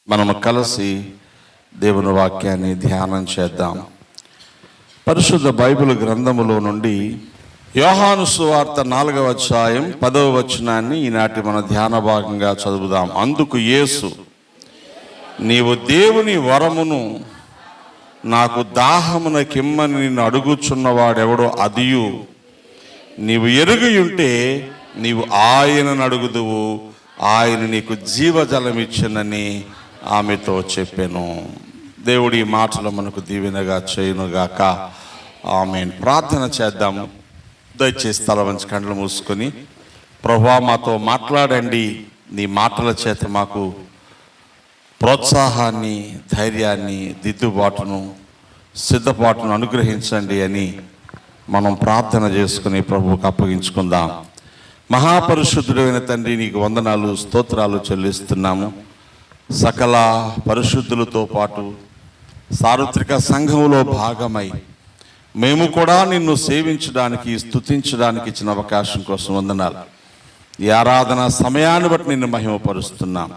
మనము కలిసి దేవుని వాక్యాన్ని ధ్యానం చేద్దాం. పరిశుద్ధ బైబిల్ గ్రంథములో నుండి యోహాను సువార్త 4వ అధ్యాయం 10వ వచనాన్ని ఈనాటి మన ధ్యాన భాగంగా చదువుదాం. అందుకు యేసు, నీవు దేవుని వరమును నాకు దాహమున కిమ్మని నిన్ను అడుగుచున్నవాడెవడో అదియు నీవు ఎరుగి ఉంటే నీవు ఆయనను అడుగుదువు, ఆయన నీకు జీవజలం ఇచ్చినని ఆమెతో చెప్పాను. దేవుడి మాటలు మనకు దీవెనగా చేయునుగాక. ఆమేన్. ప్రార్థన చేద్దాము. దయచేసి తల వంచి కళ్ళు మూసుకొని, ప్రభువా మాతో మాట్లాడండి, నీ మాటల చేత మాకు ప్రోత్సాహాన్ని, ధైర్యాన్ని, దిద్దుబాటును, సిద్ధపాటును అనుగ్రహించండి అని మనం ప్రార్థన చేసుకుని ప్రభువుకు అప్పగించుకుందాం. మహాపరిశుద్ధుడైన తండ్రి, నీకు వందనాలు, స్తోత్రాలు చెల్లిస్తున్నాము. సకల పరిశుద్ధులతో పాటు సార్వత్రిక సంఘంలో భాగమై మేము కూడా నిన్ను సేవించడానికి, స్తుతించడానికి ఇచ్చిన అవకాశం కోసం వందనాలు. ఈ ఆరాధన సమయాన్ని బట్టి నిన్ను మహిమపరుస్తున్నాం.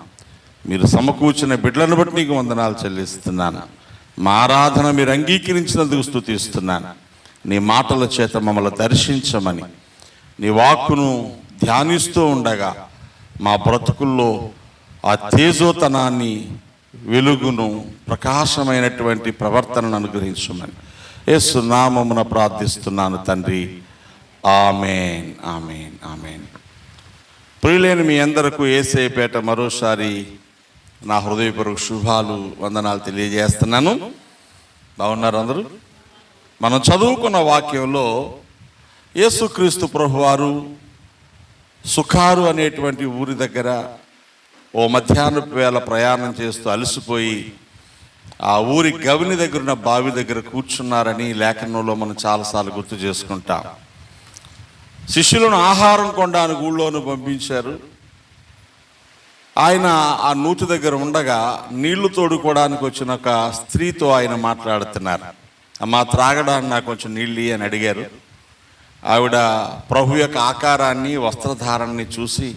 మీరు సమకూర్చిన బిడ్డలను బట్టి నీకు వందనాలు చెల్లిస్తున్నాను. మా ఆరాధన మీరు అంగీకరించినందుకు స్తుతిస్తున్నాను. నీ మాటల చేత మమ్మల్ని దర్శించమని, నీ వాక్కును ధ్యానిస్తూ ఉండగా మా బ్రతుకుల్లో ఆ తేజోతనాన్ని, వెలుగును, ప్రకాశమైనటువంటి ప్రవర్తనను అనుగ్రహించమని యేసు నామమున ప్రార్థిస్తున్నాను తండ్రి. ఆమేన్, ఆమేన్, ఆమేన్. ప్రియులైన మీ అందరకు యేసయ్య పేట మరోసారి నా హృదయపూర్వక శుభాలు, వందనాలు తెలియజేస్తున్నాను. బాగున్నారు అందరూ? మనం చదువుకున్న వాక్యంలో యేసుక్రీస్తు ప్రభువారు సుఖారు అనేటువంటి ఊరి దగ్గర ఓ మధ్యాహ్నపు వేళ ప్రయాణం చేస్తూ అలసిపోయి ఆ ఊరి గవిని దగ్గర ఉన్న బావి దగ్గర కూర్చున్నారని లేఖనంలో మనం చాలాసార్లు గుర్తు చేసుకుంటాం. శిష్యులను ఆహారం కొనడానికి ఊళ్ళోను పంపించారు. ఆయన ఆ నూతి దగ్గర ఉండగా నీళ్లు తోడుకోవడానికి వచ్చిన ఒక స్త్రీతో ఆయన మాట్లాడుతున్నారు. అమ్మా, త్రాగడానికి నాకు కొంచెం నీళ్ళు అని అడిగారు. ఆవిడ ప్రభు యొక్క ఆకారాన్ని, వస్త్రధారాన్ని చూసి,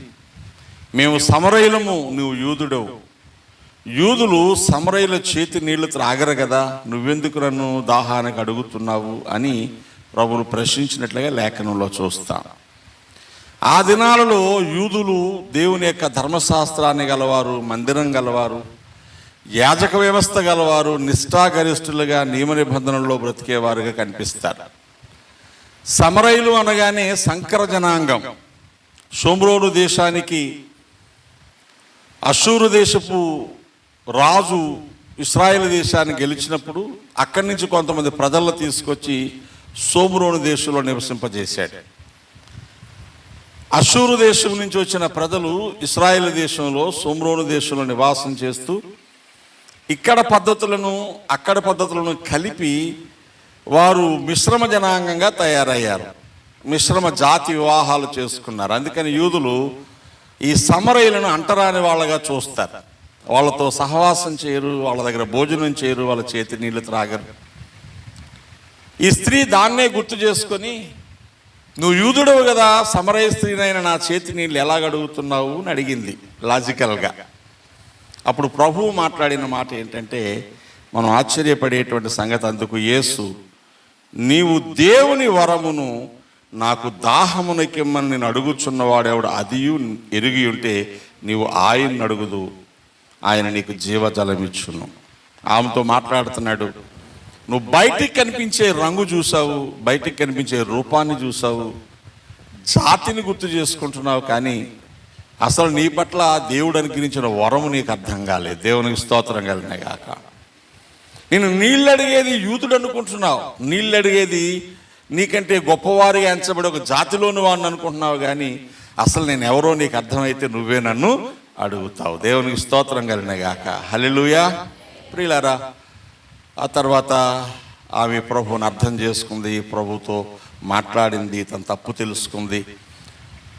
మేము సమరయులము, నువ్వు యూదుడవు, యూదులు సమరయుల చేతి నీళ్లు త్రాగరు కదా, నువ్వెందుకు నన్ను దాహానికి అడుగుతున్నావు అని ప్రభువును ప్రశ్నించినట్లుగా లేఖనంలో చూస్తాం. ఆ దినాలలో యూదులు దేవుని యొక్క ధర్మశాస్త్రాన్ని గలవారు, మందిరం గలవారు, యాజక వ్యవస్థ గలవారు, నిష్ఠాగరిష్ఠులుగా నియమ నిబంధనల్లో బ్రతికేవారుగా కనిపిస్తారు. సమరయులు అనగానే సంకర జనాంగం. షోమ్రోను దేశానికి అషూరు దేశపు రాజు ఇశ్రాయేలు దేశాన్ని గెలిచినప్పుడు అక్కడి నుంచి కొంతమంది ప్రజలను తీసుకొచ్చి షోమ్రోను దేశంలో నివసింపజేశాడు. అషూరు దేశం నుంచి వచ్చిన ప్రజలు ఇశ్రాయేలు దేశంలో, షోమ్రోను దేశంలో నివాసం చేస్తూ ఇక్కడ పద్ధతులను, అక్కడ పద్ధతులను కలిపి వారు మిశ్రమ జనాంగంగా తయారయ్యారు. మిశ్రమ జాతి వివాహాలు చేసుకున్నారు. అందుకని యూదులు ఈ సమరయులను అంటరాని వాళ్ళగా చూస్తారు. వాళ్ళతో సహవాసం చేయరు, వాళ్ళ దగ్గర భోజనం చేయరు, వాళ్ళ చేతి నీళ్లు త్రాగరు. ఈ స్త్రీ దాన్నే గుర్తు చేసుకొని, నువ్వు యూదుడవు కదా, సమరయ స్త్రీనైన నా చేతి నీళ్ళు ఎలాగడుగుతున్నావు అని అడిగింది లాజికల్గా. అప్పుడు ప్రభువు మాట్లాడిన మాట ఏంటంటే మనం ఆశ్చర్యపడేటువంటి సంగతి. అందుకు యేసు, నీవు దేవుని వరమును నాకు దాహమునకిమ్మని నేను అడుగుచున్నవాడెవడు అదియు ఎరిగి ఉంటే నీవు ఆయన్ని అడుగుదు, ఆయన నీకు జీవజలం ఇచ్చును. ఆమెతో మాట్లాడుతున్నాడు. నువ్వు బయటికి కనిపించే రంగు చూసావు, బయటికి కనిపించే రూపాన్ని చూసావు, జాతిని గుర్తు చేసుకుంటున్నావు, కానీ అసలు నీ పట్ల దేవుడు అనుగ్రహించిన వరము నీకు అర్థం కాలేదు. దేవునికి స్తోత్రం కలిగిన గాక. నేను నీళ్ళు అడిగేది యూదుడు అనుకుంటున్నావు, నీళ్ళు అడిగేది నీకంటే గొప్పవారిగా ఎంచబడి ఒక జాతిలోని వాడిని అనుకుంటున్నావు, కానీ అసలు నేను ఎవరో నీకు అర్థమైతే నువ్వే నన్ను అడుగుతావు. దేవునికి స్తోత్రం కలిగిన గాక. హల్లెలూయా. ప్రియులారా, ఆ తర్వాత ఆమె ప్రభువుని అర్థం చేసుకుంది, ప్రభుతో మాట్లాడింది, తన తప్పు తెలుసుకుంది,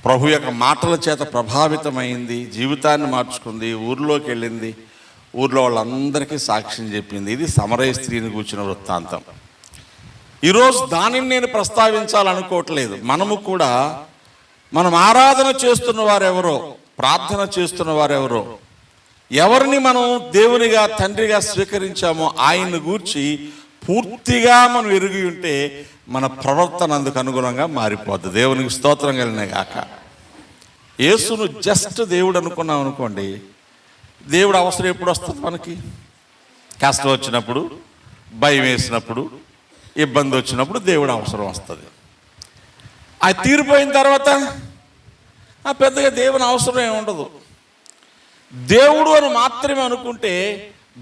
ప్రభు యొక్క మాటల చేత ప్రభావితమైంది, జీవితాన్ని మార్చుకుంది, ఊర్లోకి వెళ్ళింది, ఊర్లో వాళ్ళందరికీ సాక్ష్యం చెప్పింది. ఇది సమరయ స్త్రీని కూర్చున్న వృత్తాంతం. ఈరోజు దానిని నేను ప్రస్తావించాలనుకోవట్లేదు. మనం ఆరాధన చేస్తున్న వారెవరో, ప్రార్థన చేస్తున్న వారెవరో, ఎవరిని మనం దేవునిగా తండ్రిగా స్వీకరించామో ఆయన్ని గూర్చి పూర్తిగా మనం ఎరిగి ఉంటే మన ప్రవర్తన అందుకు అనుగుణంగా మారిపోద్ది. దేవునికి స్తోత్రం కలిగిన గాక. యేసును జస్ట్ దేవుడు అనుకున్నాం అనుకోండి, దేవుడు అవసరం ఎప్పుడు వస్తుంది మనకి? కష్టం వచ్చినప్పుడు, భయం వేసినప్పుడు, ఇబ్బంది వచ్చినప్పుడు దేవుడు అవసరం వస్తుంది. అది తీరిపోయిన తర్వాత పెద్దగా దేవుని అవసరం ఏమి ఉండదు. దేవుడు అని మాత్రమే అనుకుంటే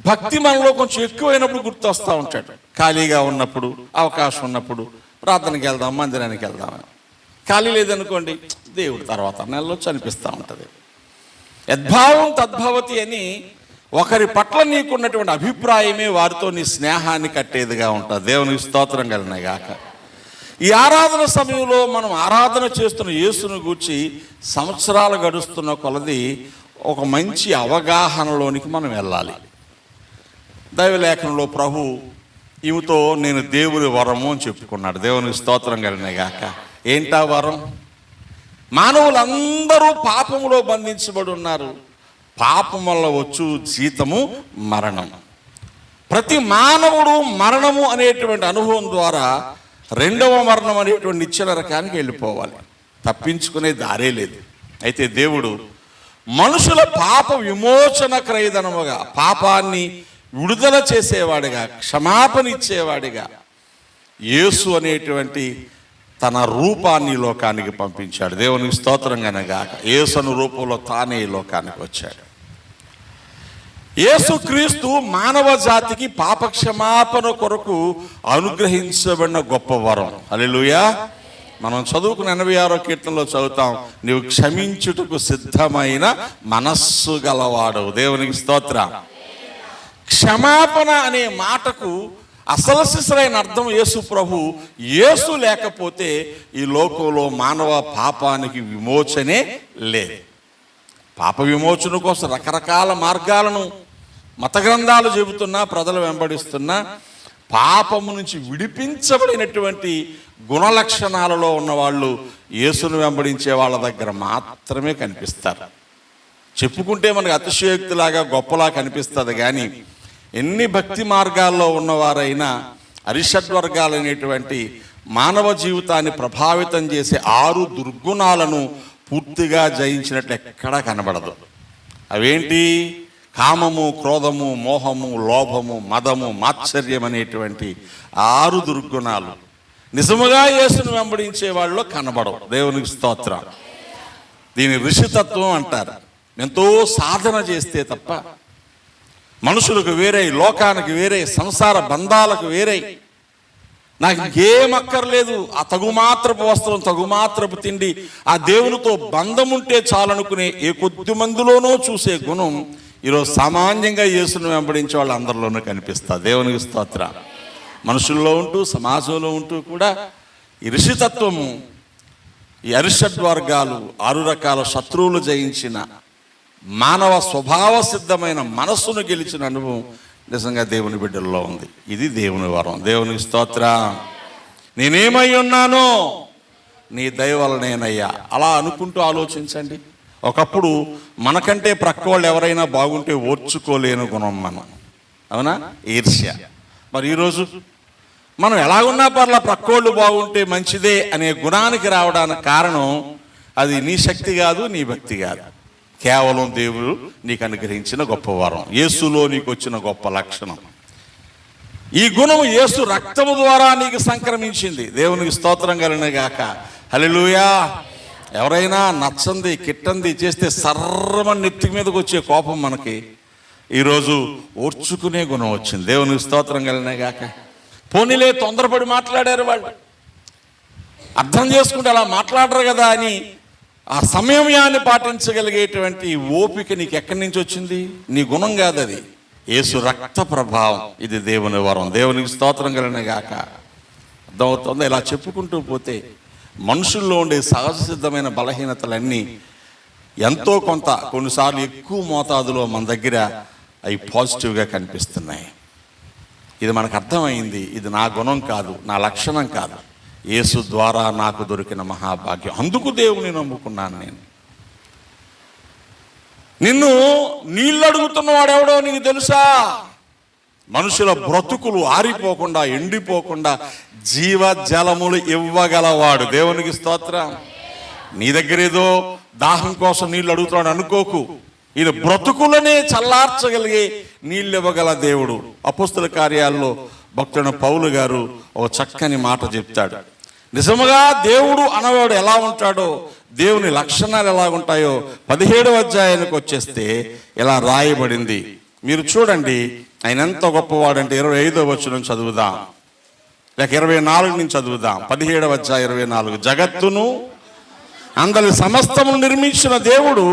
భక్తి మనలో కొంచెం ఎక్కువైనప్పుడు గుర్తొస్తూ ఉంటాడు. ఖాళీగా ఉన్నప్పుడు, అవకాశం ఉన్నప్పుడు ప్రార్థనకి వెళ్దాం, మందిరానికి వెళ్దాం. ఖాళీ లేదనుకోండి, దేవుడు తర్వాత నెలలో అనిపిస్తూ ఉంటుంది. యద్భావం తద్భవతి అని ఒకరి పట్ల నీకున్నటువంటి అభిప్రాయమే వారితో నీ స్నేహాన్ని కట్టేదిగా ఉంటుంది. దేవునికి స్తోత్రం కలిగిన గాక. ఈ ఆరాధన సమయంలో మనం ఆరాధన చేస్తున్న యేసును గూర్చి సంవత్సరాలు గడుస్తున్న కొలది ఒక మంచి అవగాహనలోనికి మనం వెళ్ళాలి. దైవలేఖనంలో ప్రభు ఈమెతో నేను దేవుని వరము అని చెప్పుకున్నాడు. దేవునికి స్తోత్రం కలిగిన గాక. ఏంటా వరం? మానవులందరూ పాపములో బంధించబడి ఉన్నారు. పాపం వల్ల వచ్చు జీతము మరణం. ప్రతి మానవుడు మరణము అనేటువంటి అనుభవం ద్వారా రెండవ మరణం అనేటువంటి నిత్య నరకానికి వెళ్ళిపోవాలి. తప్పించుకునే దారే లేదు. అయితే దేవుడు మనుషుల పాప విమోచన క్రయధనముగా, పాపాన్ని విడుదల చేసేవాడిగా, క్షమాపణ ఇచ్చేవాడిగా యేసు అనేటువంటి తన రూపాన్ని లోకానికి పంపించాడు. దేవునికి స్తోత్రంగానే గాక. యేసు అను రూపంలో తానే ఈ లోకానికి వచ్చాడు. యేసుక్రీస్తు మానవ జాతికి పాపక్షమాపణ కొరకు అనుగ్రహించబడిన గొప్ప వరం. హల్లెలూయా. మనం చదువుకున్న 86వ కీర్తనలో చదువుతాం, నీవు క్షమించుటకు సిద్ధమైన మనస్సు గలవాడు. దేవునికి స్తోత్రం. క్షమాపణ అనే మాటకు అసలు సిసలైన అర్థం యేసు ప్రభు. యేసు లేకపోతే ఈ లోకంలో మానవ పాపానికి విమోచనే లేదు. పాప విమోచన కోసం రకరకాల మార్గాలను మత గ్రంథాలు చెబుతున్నా, ప్రజలు వెంబడిస్తున్నా, పాపము నుంచి విడిపించబడినటువంటి గుణలక్షణాలలో ఉన్నవాళ్ళు యేసును వెంబడించే వాళ్ళ దగ్గర మాత్రమే కనిపిస్తారు. చెప్పుకుంటే మనకు అతిశయోక్తిలాగా గొప్పలా కనిపిస్తుంది. కానీ ఎన్ని భక్తి మార్గాల్లో ఉన్నవారైనా అరిషడ్వర్గాలనేటువంటి మానవ జీవితాన్ని ప్రభావితం చేసే 6 దుర్గుణాలను పూర్తిగా జయించినట్లు ఎక్కడా కనబడదు. అవేంటి? కామము, క్రోధము, మోహము, లోభము, మదము, మాత్సర్యం అనేటువంటి 6 దుర్గుణాలు నిజముగా యేసును వెంబడించే వాళ్ళలో కనబడవు. దేవునికి స్తోత్రం. దీని ఋషితత్వం అంటారు. ఎంతో సాధన చేస్తే తప్ప మనుషులకు వేరే, లోకానికి వేరే, సంసార బంధాలకు వేరే, నాకు ఇంకేం అక్కర్లేదు, ఆ తగుమాత్రపు వస్త్రం, తగుమాత్రపు తిండి, ఆ దేవునితో బంధం ఉంటే చాలనుకునే ఏ కొద్ది మందిలోనో చూసే గుణం ఈరోజు సామాన్యంగా యేసును వెంబడించే వాళ్ళు అందరిలోనూ కనిపిస్తుంది. దేవునికి స్తోత్రం. మనుషుల్లో ఉంటూ, సమాజంలో ఉంటూ కూడా ఈ ఋషితత్వము, ఈ అరిషడ్వర్గాలు, 6 రకాల శత్రువులు జయించిన మానవ స్వభావ సిద్ధమైన మనస్సును గెలిచిన అనుభవం నిజంగా దేవుని బిడ్డల్లో ఉంది. ఇది దేవుని వరం. దేవునికి స్తోత్రం. నేనేమై ఉన్నానో నీ దయ వలనేనయ్యా. అలా అనుకుంటూ ఆలోచించండి. ఒకప్పుడు మనకంటే ప్రక్క వాళ్ళు ఎవరైనా బాగుంటే ఓర్చుకోలేని గుణం మనం, అవునా? ఈర్ష్య. మరి ఈరోజు మనం ఎలాగున్నా పర్లా ప్రక్కోళ్ళు బాగుంటే మంచిదే అనే గుణానికి రావడానికి కారణం అది నీ శక్తి కాదు, నీ భక్తి కాదు, కేవలం దేవుడు నీకు అనుగ్రహించిన గొప్ప వరం, యేసులో నీకు వచ్చిన గొప్ప లక్షణం. ఈ గుణం యేసు రక్తము ద్వారా నీకు సంక్రమించింది. దేవునికి స్తోత్రం కలిగిన గాక. హల్లెలూయా. ఎవరైనా నచ్చంది, కిట్టంది చేస్తే సర్రమని నెత్తి మీదకి వచ్చే కోపం మనకి ఈరోజు ఓర్చుకునే గుణం వచ్చింది. దేవునికి స్తోత్రం కలిగిన గాక. పోనీలే, తొందరపడి మాట్లాడారు వాళ్ళు, అర్థం చేసుకుంటే అలా మాట్లాడరు కదా అని ఆ సంయమయాన్ని పాటించగలిగేటువంటి ఓపిక నీకు ఎక్కడి నుంచి వచ్చింది? నీ గుణం కాదు, అది యేసు రక్త ప్రభావం. ఇది దేవుని వరం. దేవునికి స్తోత్రం కలిగిన గాక. అర్థమవుతుంది? ఇలా చెప్పుకుంటూ పోతే మనుషుల్లో ఉండే సహజ సిద్ధమైన బలహీనతలన్నీ ఎంతో కొంత, కొన్నిసార్లు ఎక్కువ మోతాదులో మన దగ్గర అవి పాజిటివ్గా కనిపిస్తున్నాయి. ఇది మనకు అర్థమైంది. ఇది నా గుణం కాదు, నా లక్షణం కాదు, యేసు ద్వారా నాకు దొరికిన మహాభాగ్యం. అందుకు దేవుని నమ్ముకున్నాను నేను. నిన్ను నీళ్ళు అడుగుతున్నవాడు ఎవడో నీకు తెలుసా? మనుషుల బ్రతుకులు ఆరిపోకుండా ఎండిపోకుండా జీవ జలములు ఇవ్వగలవాడు. దేవునికి స్తోత్రం. నీ దగ్గర ఏదో దాహం కోసం నీళ్ళు అడుగుతున్నాడు అనుకోకు. ఇది బ్రతుకులనే చల్లార్చగలిగే నీళ్ళు ఇవ్వగల దేవుడు. అపోస్తల కార్యాల్లో భక్తుడైన పౌలు గారు ఒక చక్కని మాట చెప్తాడు. నిజముగా దేవుడు అనవాడు ఎలా ఉంటాడో, దేవుని లక్షణాలు ఎలా ఉంటాయో 17వ అధ్యాయానికి వచ్చేస్తే ఇలా రాయబడింది. మీరు చూడండి, ఆయన ఎంత గొప్పవాడంటే 25వ వచనం చదువుదాం, లేక 24 నుంచి చదువుదాం. 17వ అధ్యాయం 24. జగత్తును అందరి సమస్తమును నిర్మించిన దేవుడు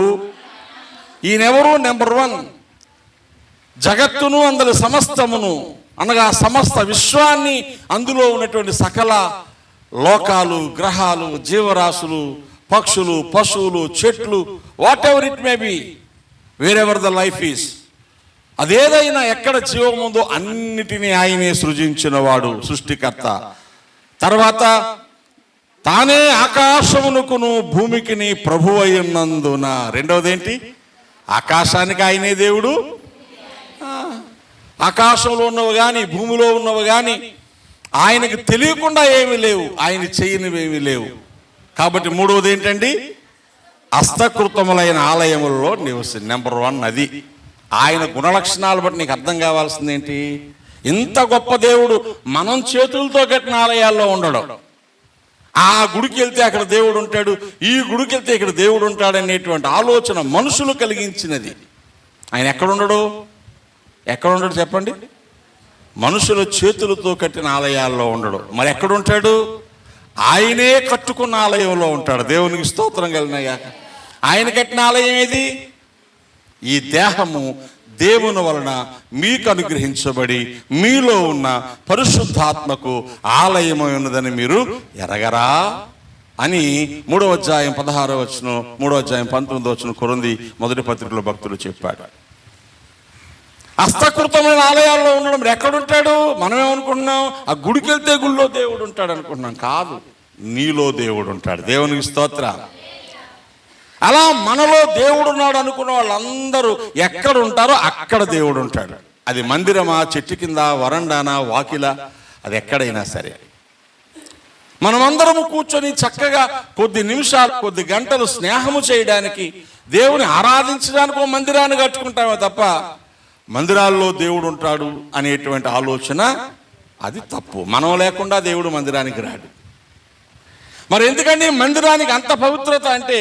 ఈయనెవరు? నెంబర్ 1. జగత్తును అందరి సమస్తమును అనగా సమస్త విశ్వాన్ని, అందులో ఉన్నటువంటి సకల లోకాలు, గ్రహాలు, జీవరాశులు, పక్షులు, పశువులు, చెట్లు, whatever it may be, wherever the life is, అదేదైనా ఎక్కడ జీవం ఉందో అన్నిటినీ ఆయనే సృజించిన వాడు, సృష్టికర్త. తర్వాత తానే ఆకాశమునకును భూమికిని ప్రభువు అయి ఉన్నందున. రెండవది ఏంటి? ఆకాశానికి ఆయనే దేవుడు. ఆకాశంలో ఉన్నవి కానీ భూమిలో ఉన్నవి కానీ ఆయనకు తెలియకుండా ఏమీ లేవు, ఆయన చేయనివి ఏమీ లేవు. కాబట్టి మూడవది ఏంటండి? హస్తకృతములైన ఆలయములలో నివసి. నెంబర్ 1 అది. ఆయన గుణలక్షణాలు బట్టి నీకు అర్థం కావాల్సింది ఏంటి? ఇంత గొప్ప దేవుడు మనం చేతులతో కట్టిన ఆలయాల్లో ఉండడం, ఆ గుడికి వెళ్తే అక్కడ దేవుడు ఉంటాడు, ఈ గుడికి వెళ్తే ఇక్కడ దేవుడు ఉంటాడు అనేటువంటి ఆలోచన మనుషులు కలిగించినది. ఆయన ఎక్కడుండడు? ఎక్కడుండడు చెప్పండి? మనుషుల చేతులతో కట్టిన ఆలయాల్లో ఉండడు. మరి ఎక్కడుంటాడు? ఆయనే కట్టుకున్న ఆలయంలో ఉంటాడు. దేవునికి స్తోత్రం కలిగినాయాక. ఆయన కట్టిన ఆలయం ఏది? ఈ దేహము దేవుని వలన మీకు అనుగ్రహించబడి మీలో ఉన్న పరిశుద్ధాత్మకు ఆలయమై ఉన్నదని మీరు ఎరగరా అని 3వ అధ్యాయం 16వ వచనం, 3వ అధ్యాయం 19వ వచనం కొరింథీ మొదటి పత్రికలో భక్తులు చెప్పాడు. హస్తకృతమైన ఆలయాల్లో ఉండడం. ఎక్కడుంటాడు? మనమేమనుకుంటున్నాం, ఆ గుడికి వెళ్తే గుళ్ళో దేవుడు ఉంటాడు అనుకుంటున్నాం. కాదు, నీలో దేవుడు ఉంటాడు. దేవునికి స్తోత్రం. అలా మనలో దేవుడు ఉన్నాడు అనుకున్న వాళ్ళందరూ ఎక్కడ ఉంటారో అక్కడ దేవుడు ఉంటాడు. అది మందిరమా, చెట్టు కింద, వరండానా, వాకిలా, అది ఎక్కడైనా సరే. మనమందరము కూర్చొని చక్కగా కొద్ది నిమిషాలు, కొద్ది గంటలు స్నేహము చేయడానికి, దేవుని ఆరాధించడానికి ఒక మందిరాన్ని కట్టుకుంటామే తప్ప మందిరాల్లో దేవుడు ఉంటాడు అనేటువంటి ఆలోచన అది తప్పు. మనం లేకుండా దేవుడు మందిరానికి రాడు. మరి ఎందుకంటే మందిరానికి అంత పవిత్రత అంటే,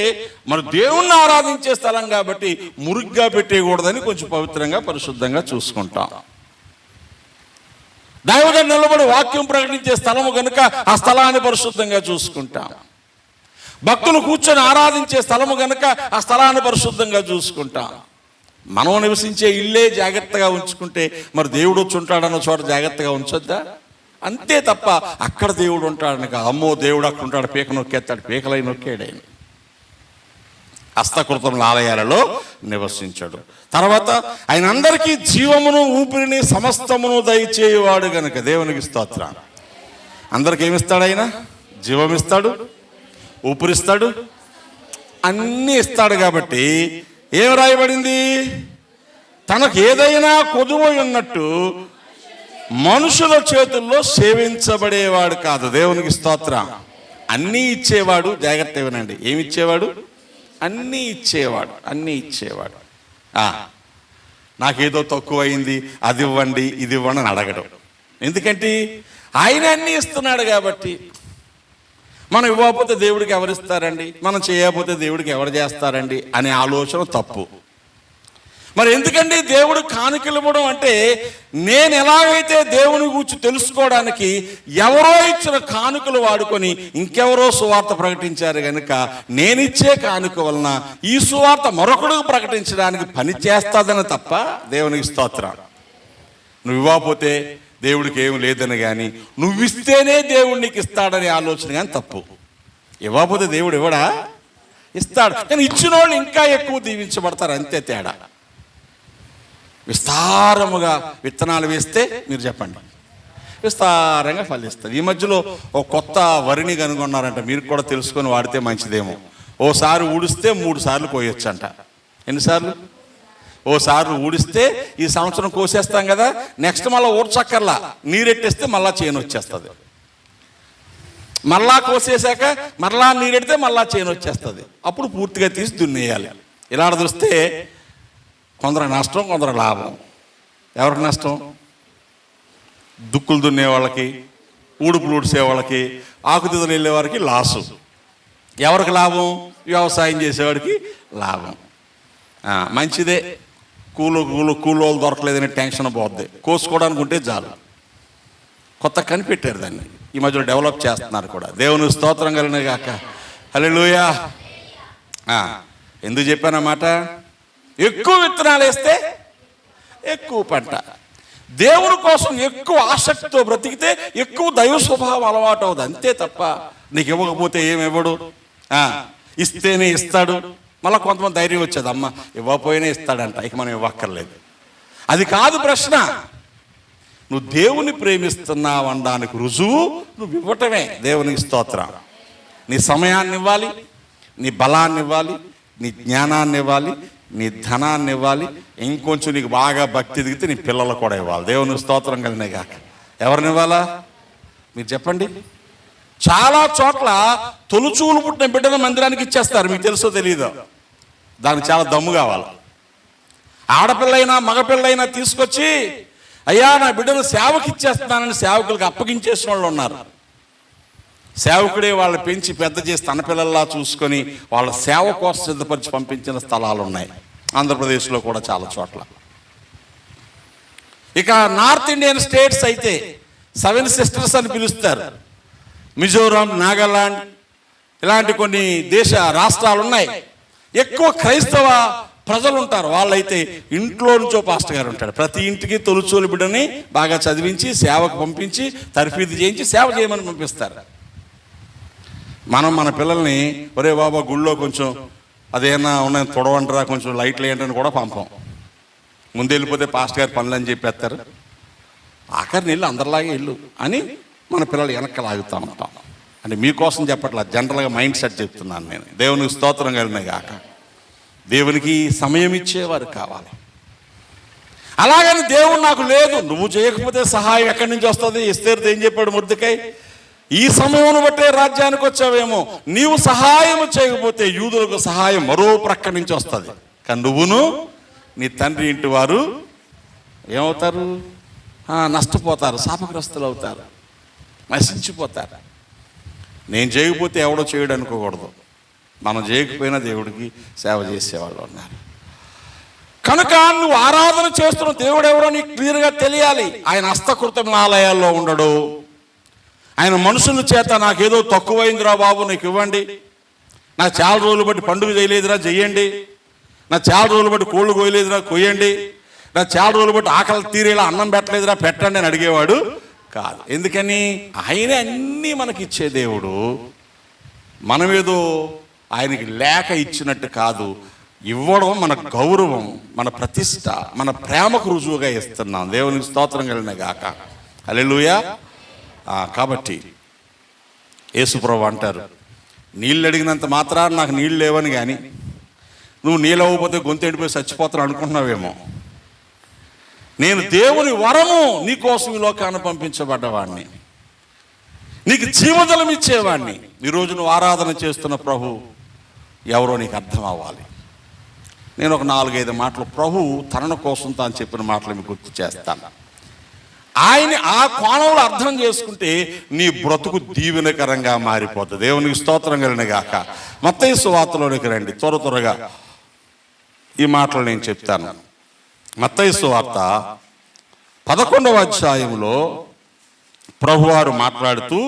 మరి దేవుణ్ణి ఆరాధించే స్థలం కాబట్టి మురుగ్గా పెట్టేయకూడదని కొంచెం పవిత్రంగా పరిశుద్ధంగా చూసుకుంటాం. దైవజనుడు నిలబడి వాక్యం ప్రకటించే స్థలము కనుక ఆ స్థలాన్ని పరిశుద్ధంగా చూసుకుంటాం. భక్తులు కూర్చొని ఆరాధించే స్థలము కనుక ఆ స్థలాన్ని పరిశుద్ధంగా చూసుకుంటాం. మనం నివసించే ఇల్లే జాగ్రత్తగా ఉంచుకుంటే మరి దేవుడు వచ్చి ఉంటాడన్న చోట జాగ్రత్తగా ఉంచొద్దా? అంతే తప్ప అక్కడ దేవుడు ఉంటాడని కాదు. అమ్మో దేవుడు అక్కడ ఉంటాడు, పీక నొక్కేస్తాడు, పీకలై నొక్కేడాయని. హస్తకృతముల ఆలయాలలో నివసించాడు. తర్వాత ఆయన అందరికీ జీవమును ఊపిరిని సమస్తమును దయచేయవాడు గనుక. దేవునికి స్తోత్రం. అందరికి ఏమిస్తాడు? ఆయన జీవం ఇస్తాడు, ఊపిరిస్తాడు, అన్నీ ఇస్తాడు. కాబట్టి ఏం రాయబడింది? తనకు ఏదైనా కొదువై ఉన్నట్టు మనుషుల చేతుల్లో సేవించబడేవాడు కాదు. దేవునికి స్తోత్రం. అన్నీ ఇచ్చేవాడు. జాగ్రత్త వినండి, ఏమి ఇచ్చేవాడు? అన్నీ ఇచ్చేవాడు, అన్నీ ఇచ్చేవాడు. నాకేదో తక్కువైంది, అది ఇవ్వండి, ఇది ఇవ్వండి అని అడగడం. ఎందుకంటే ఆయన అన్నీ ఇస్తున్నాడు కాబట్టి. మనం ఇవ్వకపోతే దేవుడికి ఎవరిస్తారండి, మనం చేయకపోతే దేవుడికి ఎవరు చేస్తారండి అనే ఆలోచన తప్పు. మరి ఎందుకండి దేవుడు కానుకలు ఇవ్వడం అంటే, నేను ఎలాగైతే దేవుని గురించి తెలుసుకోవడానికి ఎవరో ఇచ్చిన కానుకలు వాడుకొని ఇంకెవరో సువార్త ప్రకటించారు కనుక నేనిచ్చే కానుక వలన ఈ సువార్త మరొకడు ప్రకటించడానికి పని చేస్తాదని తప్ప. దేవునికి స్తోత్రం. నువ్వు ఇవ్వకపోతే దేవుడికి ఏమి లేదని కానీ, నువ్విస్తేనే దేవుడు నీకు ఇస్తాడనే ఆలోచన కానీ తప్పు. ఇవ్వకపోతే దేవుడు ఇవ్వడా? ఇస్తాడు. కానీ ఇచ్చిన వాళ్ళు ఇంకా ఎక్కువ దీవించబడతారు, అంతే తేడా. విస్తారముగా విత్తనాలు వేస్తే మీరు చెప్పండి, విస్తారంగా ఫలిస్తుంది. ఈ మధ్యలో ఒక కొత్త వరిని కనుగొన్నారంట, మీరు కూడా తెలుసుకొని వాడితే మంచిదేమో. ఓసారి ఊడిస్తే 3 సార్లు కోయొచ్చంట. ఎన్నిసార్లు? ఓసారి ఊడిస్తే ఈ సంవత్సరం కోసేస్తాం కదా, నెక్స్ట్ మళ్ళీ ఊడ్చక్కర్లా, నీరెట్టేస్తే మళ్ళా చేను వచ్చేస్తుంది. మళ్ళా కోసేసాక మరలా నీరెడితే మళ్ళా చేను వచ్చేస్తుంది. అప్పుడు పూర్తిగా తీసి దున్నేయాలి. ఇలా చూస్తే కొందరు నష్టం, కొందరు లాభం. ఎవరికి నష్టం? దుక్కులు దున్నే వాళ్ళకి, ఊడుపులు ఊడ్చే వాళ్ళకి, ఆకుతిదలు వెళ్ళే వారికి లాసు. ఎవరికి లాభం? వ్యవసాయం చేసేవాడికి లాభం. మంచిదే, కూలోళ్ళు దొరకలేదని టెన్షన్ పోద్ది. కోసుకోవడానికి ఉంటే చాలు. కొత్త కనిపెట్టారు దాన్ని, ఈ మధ్యలో డెవలప్ చేస్తున్నారు కూడా. దేవుని స్తోత్రం కలిగిన గాక. హల్లెలూయా. ఎందుకు చెప్పానన్నమాట? ఎక్కువ విత్తనాలు వేస్తే ఎక్కువ పంట. దేవుని కోసం ఎక్కువ ఆసక్తితో బ్రతికితే ఎక్కువ దైవ స్వభావం అలవాటు అవుతుంది. అంతే తప్ప నీకు ఇవ్వకపోతే ఏమివ్వడు, ఇస్తేనే ఇస్తాడు. మళ్ళీ కొంతమంది ధైర్యం వచ్చేది, అమ్మ ఇవ్వకపోయినా ఇస్తాడంట, ఇక మనం ఇవ్వక్కర్లేదు. అది కాదు ప్రశ్న. నువ్వు దేవుని ప్రేమిస్తున్నావు అనడానికి రుజువు నువ్వు ఇవ్వటమే. దేవునికి స్తోత్రం. నీ సమయాన్ని ఇవ్వాలి, నీ బలాన్ని ఇవ్వాలి, నీ జ్ఞానాన్ని ఇవ్వాలి, నీ ధనాన్ని ఇవ్వాలి. ఇంకొంచెం నీకు బాగా భక్తి దిగితే నీ పిల్లలు కూడా ఇవ్వాలి. దేవునికి స్తోత్రం కలిగినాయి కాక. ఎవరిని ఇవ్వాలా మీరు చెప్పండి? చాలా చోట్ల తొలుచూలు పుట్టిన బిడ్డను మందిరానికి ఇచ్చేస్తారు. మీకు తెలుసో తెలియదో? దానికి చాలా దమ్ము కావాలి. ఆడపిల్లైనా మగపిల్లైనా తీసుకొచ్చి, అయ్యా నా బిడ్డను సేవకి ఇచ్చేస్తున్నానని సేవకులకు అప్పగించేసిన వాళ్ళు ఉన్నారు. సేవకుడే వాళ్ళు పెంచి పెద్ద చేసి తన పిల్లల్లా చూసుకొని వాళ్ళ సేవ కోసం సిద్ధపరిచి పంపించిన స్థలాలు ఉన్నాయి ఆంధ్రప్రదేశ్లో కూడా చాలా చోట్ల. ఇక నార్త్ ఇండియన్ స్టేట్స్ అయితే 7 సిస్టర్స్ అని పిలుస్తారు. మిజోరాం, నాగాలాండ్ ఇలాంటి కొన్ని రాష్ట్రాలు ఉన్నాయి. ఎక్కువ క్రైస్తవ ప్రజలు ఉంటారు. వాళ్ళైతే ఇంట్లో నుంచో పాస్టర్ గారు ఉంటాడు. ప్రతి ఇంటికి తొలుచూలు బిడ్డని బాగా చదివించి సేవకు పంపించి తర్ఫీదు చేయించి సేవ చేయమని పంపిస్తారు. మన పిల్లల్ని ఒరే బాబా గుళ్ళో కొంచెం అదేనా ఉన్నాయి తొడవంటరా, కొంచెం లైట్లు వేయండి కూడా పంపం. ముందు వెళ్ళిపోతే పాస్టర్ గారు పనులు అని చెప్పేస్తారు. ఆఖరిని ఇల్లు అందరిలాగే ఇల్లు అని మన పిల్లలు వెనక్కి లాగుతూ ఉంటాం. అంటే మీకోసం చెప్పట్లా, జనరల్గా మైండ్ సెట్ చెప్తున్నాను నేను. దేవునికి స్తోత్రం కలిగిన గాక. దేవునికి సమయం ఇచ్చేవారు కావాలి. అలాగని దేవుడు నాకు లేదు, నువ్వు చేయకపోతే సహాయం ఎక్కడి నుంచి వస్తుంది? ఎస్తేరుతో ఏం చెప్పాడు మొర్దెకై? ఈ సమయం బట్టే రాజ్యానికి వచ్చావేమో, నీవు సహాయం చేయకపోతే యూదులకు సహాయం మరో ప్రక్క నుంచి వస్తుంది. కానీ నువ్వును నీ తండ్రి ఇంటి వారు ఏమవుతారు? నష్టపోతారు, శాపగ్రస్తులు అవుతారు, నశించిపోతారు. నేను చేయకపోతే ఎవడో చేయడు అనుకోకూడదు. మనం చేయకపోయినా దేవుడికి సేవ చేసేవాళ్ళు ఉన్నారు. కనుక నువ్వు ఆరాధన చేస్తున్న దేవుడు ఎవరో నీకు క్లియర్గా తెలియాలి. ఆయన హస్తకృతం ఆలయాల్లో ఉండడు. ఆయన మనుషుల చేత నాకేదో తక్కువైందిరా బాబు నీకు ఇవ్వండి, నాకు చాలా రోజులు బట్టి పండుగ చేయలేదురా చెయ్యండి, నాకు చాలా రోజులు బట్టి కోళ్ళు కోయలేదురా కొయ్యండి, నాకు చాలా రోజులు బట్టి ఆకలి తీరేలా అన్నం పెట్టలేదురా పెట్టండి అని అడిగేవాడు కాదు. ఎందుకని? ఆయనే అన్నీ మనకి ఇచ్చే దేవుడు. మనమేదో ఆయనకి లేక ఇచ్చినట్టు కాదు. ఇవ్వడం మన గౌరవం, మన ప్రతిష్ట, మన ప్రేమకు రుజువుగా ఇస్తున్నాం. దేవునికి స్తోత్రం కలిగిన గాక. హల్లెలూయా. కాబట్టి యేసుప్రభు అంటారు, నీళ్ళు అడిగినంత మాత్రాన నాకు నీళ్ళు లేవని, కానీ నువ్వు నీళ్ళు అవ్వకపోతే గొంతు ఎండిపోయి చచ్చిపోతాను అనుకుంటున్నావేమో. నేను దేవుని వరము నీకోసం ఈ లోకాన్ని పంపించబడ్డవాడిని, నీకు జీవజలం ఇచ్చేవాడిని. ఈరోజు నువ్వు ఆరాధన చేస్తున్న ప్రభు ఎవరో నీకు అర్థం అవ్వాలి. నేను ఒక 4-5 మాటలు ప్రభు తనన కోసం తాను చెప్పిన మాటలు మీకు గుర్తు చేస్తాను. ఆయన ఆ కోణంలో అర్థం చేసుకుంటే నీ బ్రతుకు దీవెనకరంగా మారిపోతుంది. దేవునికి స్తోత్రం కలిగిన గాక. మత్తయి సువార్తలోనికి రండి, త్వరగా ఈ మాటలు నేను చెప్తాను. మత్తయి సువార్త 11వ అధ్యాయంలో ప్రభువారు మాట్లాడుతూ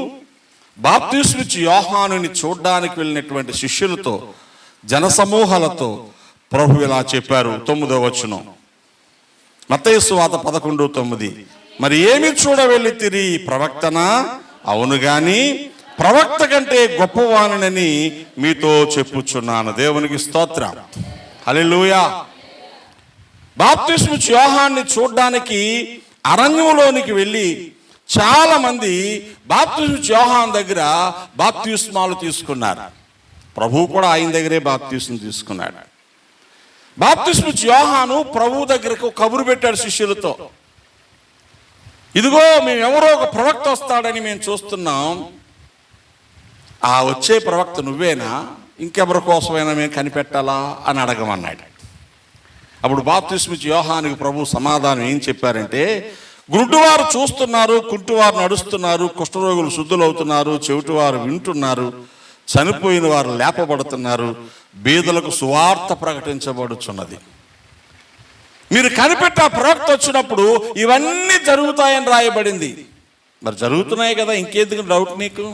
బాప్తిస్మిచ్చి యోహానుని చూడ్డానికి వెళ్ళినటువంటి శిష్యులతో, జనసమూహాలతో ప్రభు ఇలా చెప్పారు. 9వ వచనం, మత్తయి సువార్త 11:9. మరి ఏమి చూడ వెళ్ళితిరి? ప్రవక్తనా? అవును గాని ప్రవక్త కంటే గొప్పవానినని మీతో చెప్పుచున్నాను. దేవునికి స్తోత్రం. హల్లెలూయా. బాప్తిస్మిచ్చి యోహాన్ని చూడ్డానికి అరణ్యంలోనికి వెళ్ళి చాలా మంది బాప్తిస్మిచ్చి యోహాన్ దగ్గర బాప్తిస్మాలు తీసుకున్నారు. ప్రభువు కూడా ఆయన దగ్గరే బాప్తిస్మం తీసుకున్నాడు. బాప్తిస్మిచ్చి యోహాను ప్రభువు దగ్గరకు కబురు పెట్టాడు శిష్యులతో, ఇదిగో మేమెవరో ఒక ప్రవక్త వస్తాడని మేము చూస్తున్నాం, ఆ వచ్చే ప్రవక్త నువ్వేనా, ఇంకెవరి కోసమైనా మేము కనిపెట్టాలా అని అడగమన్నాడు. అప్పుడు బాప్తిస్మిచ్చి యోహానుకి ప్రభు సమాధానం ఏం చెప్పారంటే, గుడ్డివారు చూస్తున్నారు, కుంటివారు నడుస్తున్నారు, కుష్ఠరోగులు శుద్ధులవుతున్నారు, చెవిటివారు వింటున్నారు, చనిపోయిన వారు లేపబడుతున్నారు, బీదలకు సువార్త ప్రకటించబడుచున్నది. మీరు కనిపెట్టి ఆ ప్రవక్త వచ్చినప్పుడు ఇవన్నీ జరుగుతాయని రాయబడింది. మరి జరుగుతున్నాయి కదా, ఇంకెందుకు డౌట్ నీకు?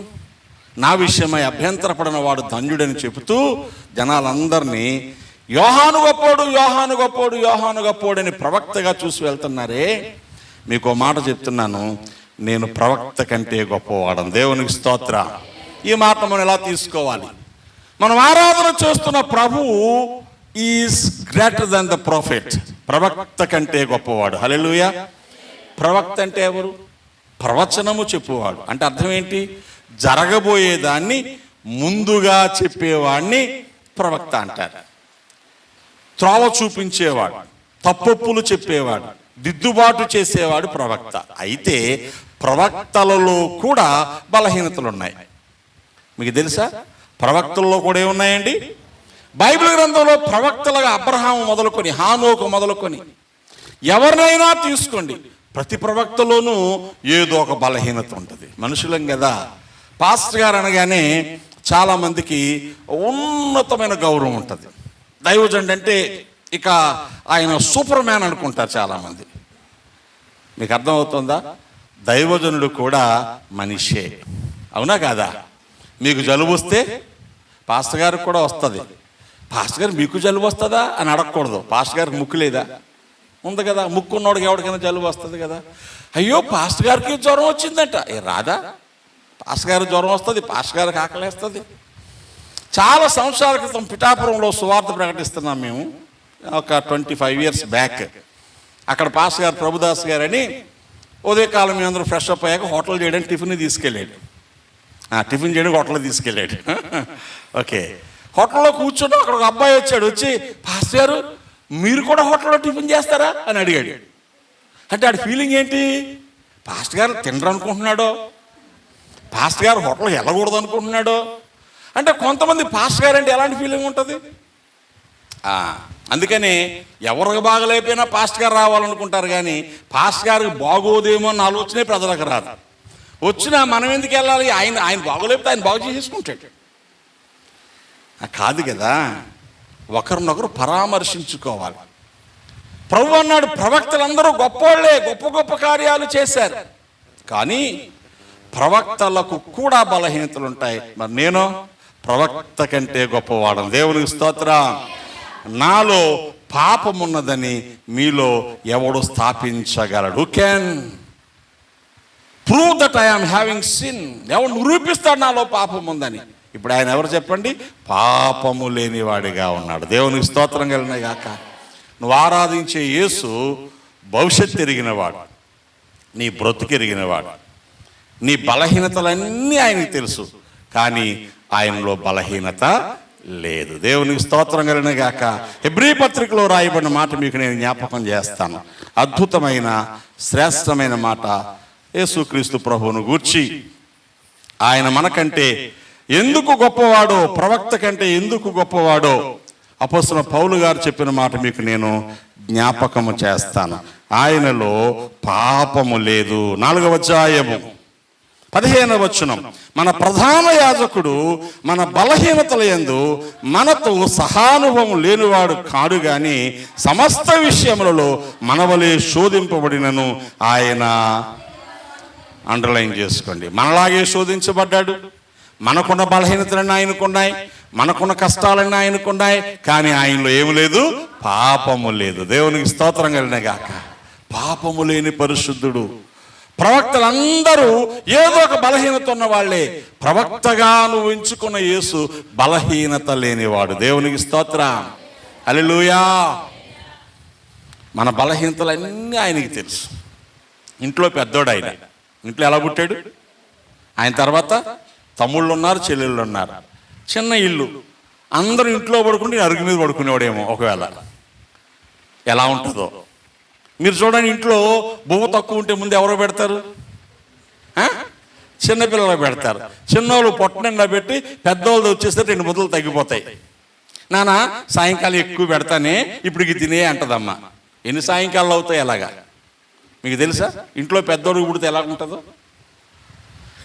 నా విషయమై అభ్యంతరపడిన వాడు ధన్యుడని చెబుతూ జనాలందరినీ యోహాను గొప్పోడు, యోహాను గొప్పోడు, యోహాను గొప్పోడు అని ప్రవక్తగా చూసి వెళ్తున్నారే, మీకు మాట చెప్తున్నాను, నేను ప్రవక్త కంటే గొప్పవాడను. దేవునికి స్తోత్ర. ఈ మాట మనం ఎలా తీసుకోవాలి? మనం ఆరాధన చేస్తున్న ప్రభువు is greater than the prophet. ప్రవక్త కంటే గొప్పవాడు. హల్లెలూయా. ప్రవక్త అంటే ఎవరు? ప్రవచనము చెప్పువాడు. అంటే అర్థం ఏంటి? జరగబోయేదాన్ని ముందుగా చెప్పేవాడిని ప్రవక్త అంటారు. త్రోవ చూపించేవాడు, తప్పొప్పులు చెప్పేవాడు, దిద్దుబాటు చేసేవాడు ప్రవక్త. అయితే ప్రవక్తలలో కూడా బలహీనతలు ఉన్నాయి. మీకు తెలుసా? ప్రవక్తల్లో కూడా ఏమున్నాయండి? బైబిల్ గ్రంథంలో ప్రవక్తలుగా అబ్రహాము మొదలుకొని, హానోకు మొదలుకొని ఎవరినైనా తీసుకోండి, ప్రతి ప్రవక్తలోనూ ఏదో ఒక బలహీనత ఉంటుంది. మనుషులం కదా. పాస్టర్ గారు అనగానే చాలామందికి ఉన్నతమైన గౌరవం ఉంటుంది. దైవజనుడు అంటే ఇక ఆయన సూపర్ మ్యాన్ అనుకుంటారు చాలామంది. మీకు అర్థమవుతుందా? దైవజనుడు కూడా మనిషే, అవునా కాదా? మీకు జలుబు వస్తే పాస్టర్ గారికి కూడా వస్తుంది. పాస్టర్ గారు మీకు జలుబు వస్తుందా అని అడగకూడదు. పాస్టర్ గారికి ముక్కు లేదా? ఉంది కదా. ముక్కు ఉన్నోడికి ఎవరికైనా జలుబు వస్తుంది కదా. అయ్యో పాస్టర్ గారికి జ్వరం వచ్చిందంట, రాదా? పాస్టర్ గారికి జ్వరం వస్తుంది, పాస్టర్ గారికి ఆకలేస్తుంది. చాలా సంవత్సరాల క్రితం పిఠాపురంలో సువార్త ప్రకటిస్తున్నాం మేము, ఒక 25 years బ్యాక్. అక్కడ పాస్టర్ గారు ప్రభుదాస్ గారని ఉదయకాలం మేము అందరూ ఫ్రెష్ అప్ అయ్యాక హోటల్ చేయడానికి టిఫిన్ తీసుకెళ్ళాడు. టిఫిన్ చేయడానికి హోటల్ తీసుకెళ్ళాడు. ఓకే, హోటల్లో కూర్చుని అక్కడ ఒక అబ్బాయి వచ్చాడు. వచ్చి, పాస్టర్ గారు మీరు కూడా హోటల్లో టిఫిన్ చేస్తారా అని అడిగాడు. అంటే ఆడి ఫీలింగ్ ఏంటి? పాస్టర్ గారు తినరు అనుకుంటున్నాడో, పాస్టర్ గారు హోటల్కి వెళ్ళకూడదు అనుకుంటున్నాడో. అంటే కొంతమంది పాస్టర్ గారు అంటే ఎలాంటి ఫీలింగ్ ఉంటుంది? అందుకని ఎవరికి బాగలేకపోయినా పాస్టర్ గారు రావాలనుకుంటారు, కానీ పాస్టర్ గారికి బాగోదేమో అన్న ఆలోచనే ప్రజలకు రాదు. వచ్చినా మనం ఎందుకు వెళ్ళాలి? ఆయన బాగోలేకపోతే ఆయన బాగు చేసేసుకుంటాడు. కాదు కదా, ఒకరినొకరు పరామర్శించుకోవాలి. ప్రభు అన్నాడు, ప్రవక్తలందరూ గొప్పోళ్లే, గొప్ప గొప్ప కార్యాలు చేశారు, కానీ ప్రవక్తలకు కూడా బలహీనతలు ఉంటాయి. మరి నేను ప్రవక్త కంటే గొప్పవాడను. దేవునికి స్తోత్రం. నాలో పాపమున్నదని మీలో ఎవడు స్థాపించగలడు? Who can prove that I am having sin? ఎవడు నిరూపిస్తాడు నాలో పాపం ఉందని? ఇప్పుడు ఆయన ఎవరు చెప్పండి? పాపము లేనివాడిగా ఉన్నాడు. దేవునికి స్తోత్రం కలిగిన గాక. నువ్వు ఆరాధించే యేసు భవిష్యత్తు ఎరిగినవాడు, నీ బ్రతుకు ఎరిగినవాడు. నీ బలహీనతలన్నీ ఆయనకు తెలుసు, కానీ ఆయనలో బలహీనత లేదు. దేవునికి స్తోత్రం కలిగిన గాక. హెబ్రీ పత్రికలో రాయబడిన మాట మీకు నేను జ్ఞాపకం చేస్తాను. అద్భుతమైన శ్రేష్టమైన మాట యేసుక్రీస్తు ప్రభువును గూర్చి. ఆయన మనకంటే ఎందుకు గొప్పవాడో, ప్రవక్త కంటే ఎందుకు గొప్పవాడో అపోస్తలుడైన పౌలు గారు చెప్పిన మాట మీకు నేను జ్ఞాపకము చేస్తాను. ఆయనలో పాపము లేదు. 4వ అధ్యాయము 15వ వచనం. మన ప్రధాన యాజకుడు మన బలహీనతల యందు మనతో సహానుభవం లేనివాడు కాడు, గాని సమస్త విషయములలో మనవలే శోధింపబడినను ఆయన, అండర్లైన్ చేసుకోండి, మనలాగే శోధించబడ్డాడు. మనకున్న బలహీనతలన్నీ ఆయనకున్నాయి, మనకున్న కష్టాలన్నీ ఆయనకున్నాయి, కానీ ఆయనలో ఏమి లేదు? పాపము లేదు. దేవునికి స్తోత్రం కలిగిన గాక. పాపము లేని పరిశుద్ధుడు. ప్రవక్తలందరూ ఏదో ఒక బలహీనత ఉన్న వాళ్ళే. ప్రవక్తగా నువ్వు ఎంచుకున్న యేసు బలహీనత లేనివాడు. దేవునికి స్తోత్రం. హల్లెలూయా. మన బలహీనతలన్నీ ఆయనకి తెలుసు. ఇంట్లో పెద్దోడు ఆయన. ఇంట్లో ఎలా పుట్టాడు? ఆయన తర్వాత తమ్ముళ్ళు ఉన్నారు, చెల్లెళ్ళు ఉన్నారు. చిన్న ఇల్లు, అందరూ ఇంట్లో పడుకుంటే అరుగు మీద పడుకునేవాడేమో ఒకవేళ. ఎలా ఉంటుందో మీరు చూడండి. ఇంట్లో బొవ్వ తక్కువ ఉంటే ముందు ఎవరో పెడతారు? చిన్నపిల్లలు పెడతారు. చిన్నోళ్ళు పొట్ట నిండా పెట్టి పెద్దోళ్ళు వచ్చేస్తే 2 ముద్దలు తగ్గిపోతాయి. నాన్న సాయంకాలం ఎక్కువ పెడతానే ఇప్పటికి తినే అంటదమ్మా. ఎన్ని సాయంకాలాలు అవుతాయి అలాగా? మీకు తెలుసా? ఇంట్లో పెద్దోడుగా పుడితే ఎలా ఉంటుందో?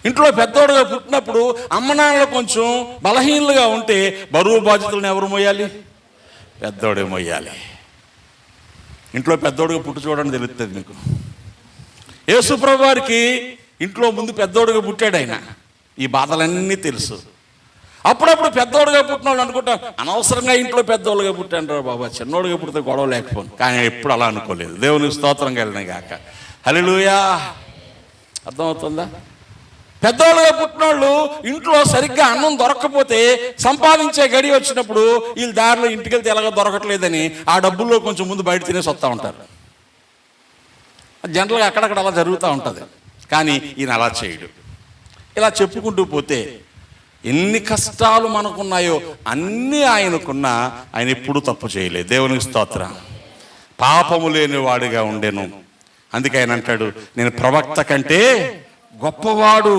ఇంట్లో పెద్దోడుగా పుట్టినప్పుడు అమ్మ నాన్నలు కొంచెం బలహీనలుగా ఉంటే బరువు బాధ్యతలను ఎవరు మోయాలి? పెద్దోడే మోయాలి. ఇంట్లో పెద్దోడుగా పుట్టి చూడండి, తెలుస్తుంది మీకు. యేసుప్రభు వారికి ఇంట్లో ముందు పెద్దోడుగా పుట్టాడు ఆయన. ఈ బాధలన్నీ తెలుసు. అప్పుడప్పుడు పెద్దోడుగా పుట్టిన వాళ్ళు అనుకుంటాం, అనవసరంగా ఇంట్లో పెద్దోళ్ళుగా పుట్టాను రా బాబా, చిన్నోడుగా పుడితే గొడవ లేకపోను. కానీ ఎప్పుడు అలా అనుకోలేదు. దేవునికి స్తోత్రం కలిగిన గాక. హల్లెలూయా. అర్థమవుతుందా? పెద్దోళ్ళుగా పుట్టిన వాళ్ళు ఇంట్లో సరిగ్గా అన్నం దొరకకపోతే సంపాదించే గడి వచ్చినప్పుడు వీళ్ళు దారిలో ఇంటికి వెళ్తే ఎలాగో దొరకట్లేదని ఆ డబ్బుల్లో కొంచెం ముందు బయట తినేసి వస్తూ ఉంటారు. జనరల్గా అక్కడక్కడ అలా జరుగుతూ ఉంటుంది. కానీ ఈయన అలా చేయడు. ఇలా చెప్పుకుంటూ పోతే ఎన్ని కష్టాలు మనకున్నాయో అన్నీ ఆయనకున్నా ఆయన ఎప్పుడూ తప్పు చేయలేదు. దేవునికి స్తోత్రం. పాపము లేని వాడిగా ఉండెను. అందుకే ఆయన అంటాడు, నేను ప్రవక్త కంటే గొప్పవాడు.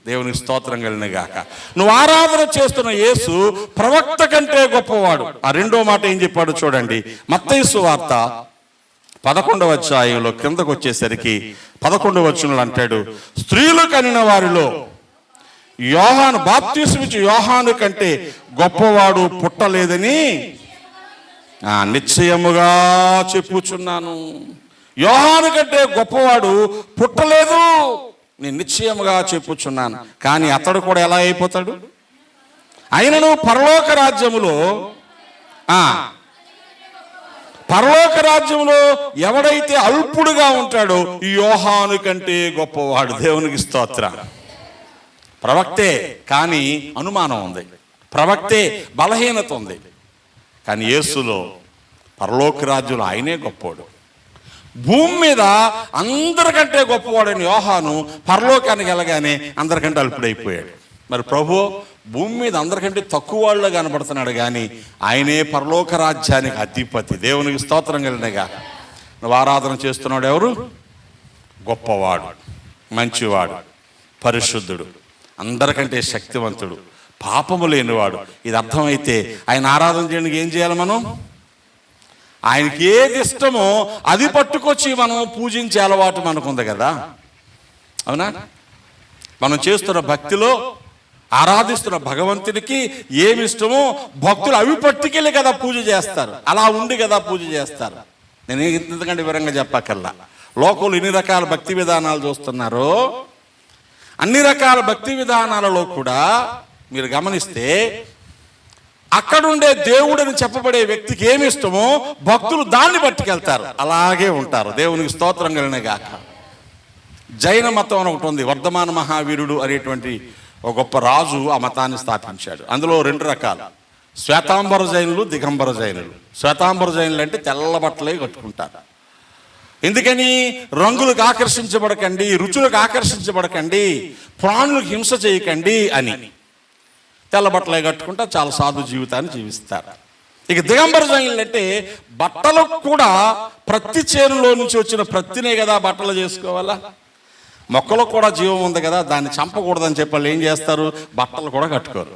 దేవునికి స్తోత్రం కలిగిన గాక. నువ్వు ఆరాధన చేస్తున్న యేసు ప్రవక్త కంటే గొప్పవాడు. ఆ రెండో మాట ఏం చెప్పాడు చూడండి. మత్తయి సువార్త 11వ అధ్యాయంలో కిందకు వచ్చేసరికి 11వ వచనంలో అంటాడు, స్త్రీలు కనిన వారిలో యోహాను, బాప్తిసమిచ్చు యోహాను కంటే గొప్పవాడు పుట్టలేదని నిశ్చయముగా చెప్పుచున్నాను. యోహాను కంటే గొప్పవాడు పుట్టలేదు, నేను నిశ్చయముగా చెప్పుచున్నాను. కానీ అతడు కూడా ఎలా అయిపోతాడు? ఆయనను పరలోక రాజ్యములో ఎవడైతే అల్పుడుగా ఉంటాడో ఈ యోహాను కంటే గొప్పవాడు. దేవునికి స్తోత్రం. ప్రవక్తే కానీ అనుమానం ఉంది, ప్రవక్తే బలహీనత ఉంది. కానీ యేసులో పరలోక రాజ్యంలో ఆయనే గొప్పవాడు. భూమి మీద అందరికంటే గొప్పవాడైన యోహాను పరలోకానికి వెళ్ళగానే అందరికంటే అల్పుడైపోయాడు. మరి ప్రభు భూమి మీద అందరికంటే తక్కువ వాళ్ళ కనబడుతున్నాడు, కానీ ఆయనే పరలోక రాజ్యానికి అధిపతి. దేవునికి స్తోత్రం కలిగినగా. నువ్వు ఆరాధన చేస్తున్నాడు ఎవరు? గొప్పవాడు, మంచివాడు, పరిశుద్ధుడు, అందరికంటే శక్తివంతుడు, పాపము లేనివాడు. ఇది అర్థమైతే ఆయన ఆరాధన చేయడానికి ఏం చేయాలి? మనం ఆయనకి ఏది ఇష్టమో అది పట్టుకొచ్చి మనం పూజించే అలవాటు మనకుంది కదా, అవునా? మనం చేస్తున్న భక్తిలో ఆరాధిస్తున్న భగవంతునికి ఏమి ఇష్టమో భక్తులు అవి పట్టుకెళ్ళి కదా పూజ చేస్తారు. అలా ఉండి కదా పూజ చేస్తారు. నేను ఇంతకంటే వివరంగా చెప్పక్కర్లా. లోకంలో ఎన్ని రకాల భక్తి విధానాలు చూస్తున్నారో అన్ని రకాల భక్తి విధానాలలో కూడా మీరు గమనిస్తే అక్కడుండే దేవుడని చెప్పబడే వ్యక్తికి ఏమి ఇష్టమో భక్తులు దాన్ని పట్టుకెళ్తారు, అలాగే ఉంటారు. దేవునికి స్తోత్రం కలిగిన గాక. జైన మతం అని ఒకటి ఉంది. వర్ధమాన మహావీరుడు అనేటువంటి ఒక గొప్ప రాజు ఆ మతాన్ని స్థాపించాడు. అందులో 2 రకాలు, శ్వేతాంబర జైనులు, దిగంబర జైనులు. శ్వేతాంబర జైనులు అంటే తెల్ల బట్టలే కట్టుకుంటారు. ఎందుకని? రంగులకు ఆకర్షించబడకండి, రుచులకు ఆకర్షించబడకండి, ప్రాణులకు హింస చేయకండి అని తెల్ల బట్టలే కట్టుకుంటా చాలా సాధు జీవితాన్ని జీవిస్తారు. ఇక దిగంబర జైనులు అంటే బట్టలకు కూడా ప్రతి చేనులో నుంచి వచ్చిన ప్రతినే కదా బట్టలు చేసుకోవాలా. మొక్కలకు కూడా జీవం ఉంది కదా, దాన్ని చంపకూడదని చెప్పి వాళ్ళు ఏం చేస్తారు? బట్టలు కూడా కట్టుకోరు.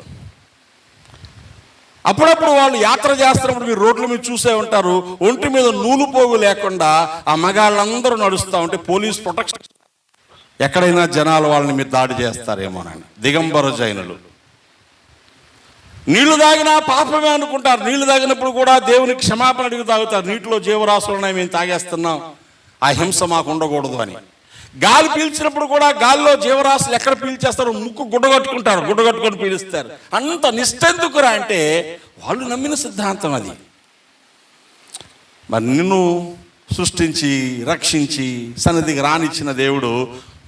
అప్పుడప్పుడు వాళ్ళు యాత్ర చేస్తున్నప్పుడు మీరు రోడ్ల మీద చూసే ఉంటారు, ఒంటి మీద నూలు పోగు లేకుండా ఆ మగాళ్ళందరూ నడుస్తూ ఉంటే పోలీస్ ప్రొటెక్షన్, ఎక్కడైనా జనాలు వాళ్ళని మీరు దాడి చేస్తారేమోనని. దిగంబర జైనులు నీళ్లు తాగినా పాపమే అనుకుంటారు. నీళ్లు తాగినప్పుడు కూడా దేవునికి క్షమాపణ అడిగి తాగుతారు. నీటిలో జీవరాశులు ఉన్నాయి, మేము తాగేస్తున్నాం, ఆ హింస మాకు ఉండకూడదు అని. గాలి పీల్చినప్పుడు కూడా గాలిలో జీవరాశులు ఎక్కడ పీల్చేస్తారు? ముక్కు గుడ్డగట్టుకుంటారు, గుడ్డగట్టుకొని పీలుస్తారు. అంత నిష్టెందుకురా అంటే వాళ్ళు నమ్మిన సిద్ధాంతం అది. మరి నిన్ను సృష్టించి రక్షించి సన్నిధికి రానిచ్చిన దేవుడు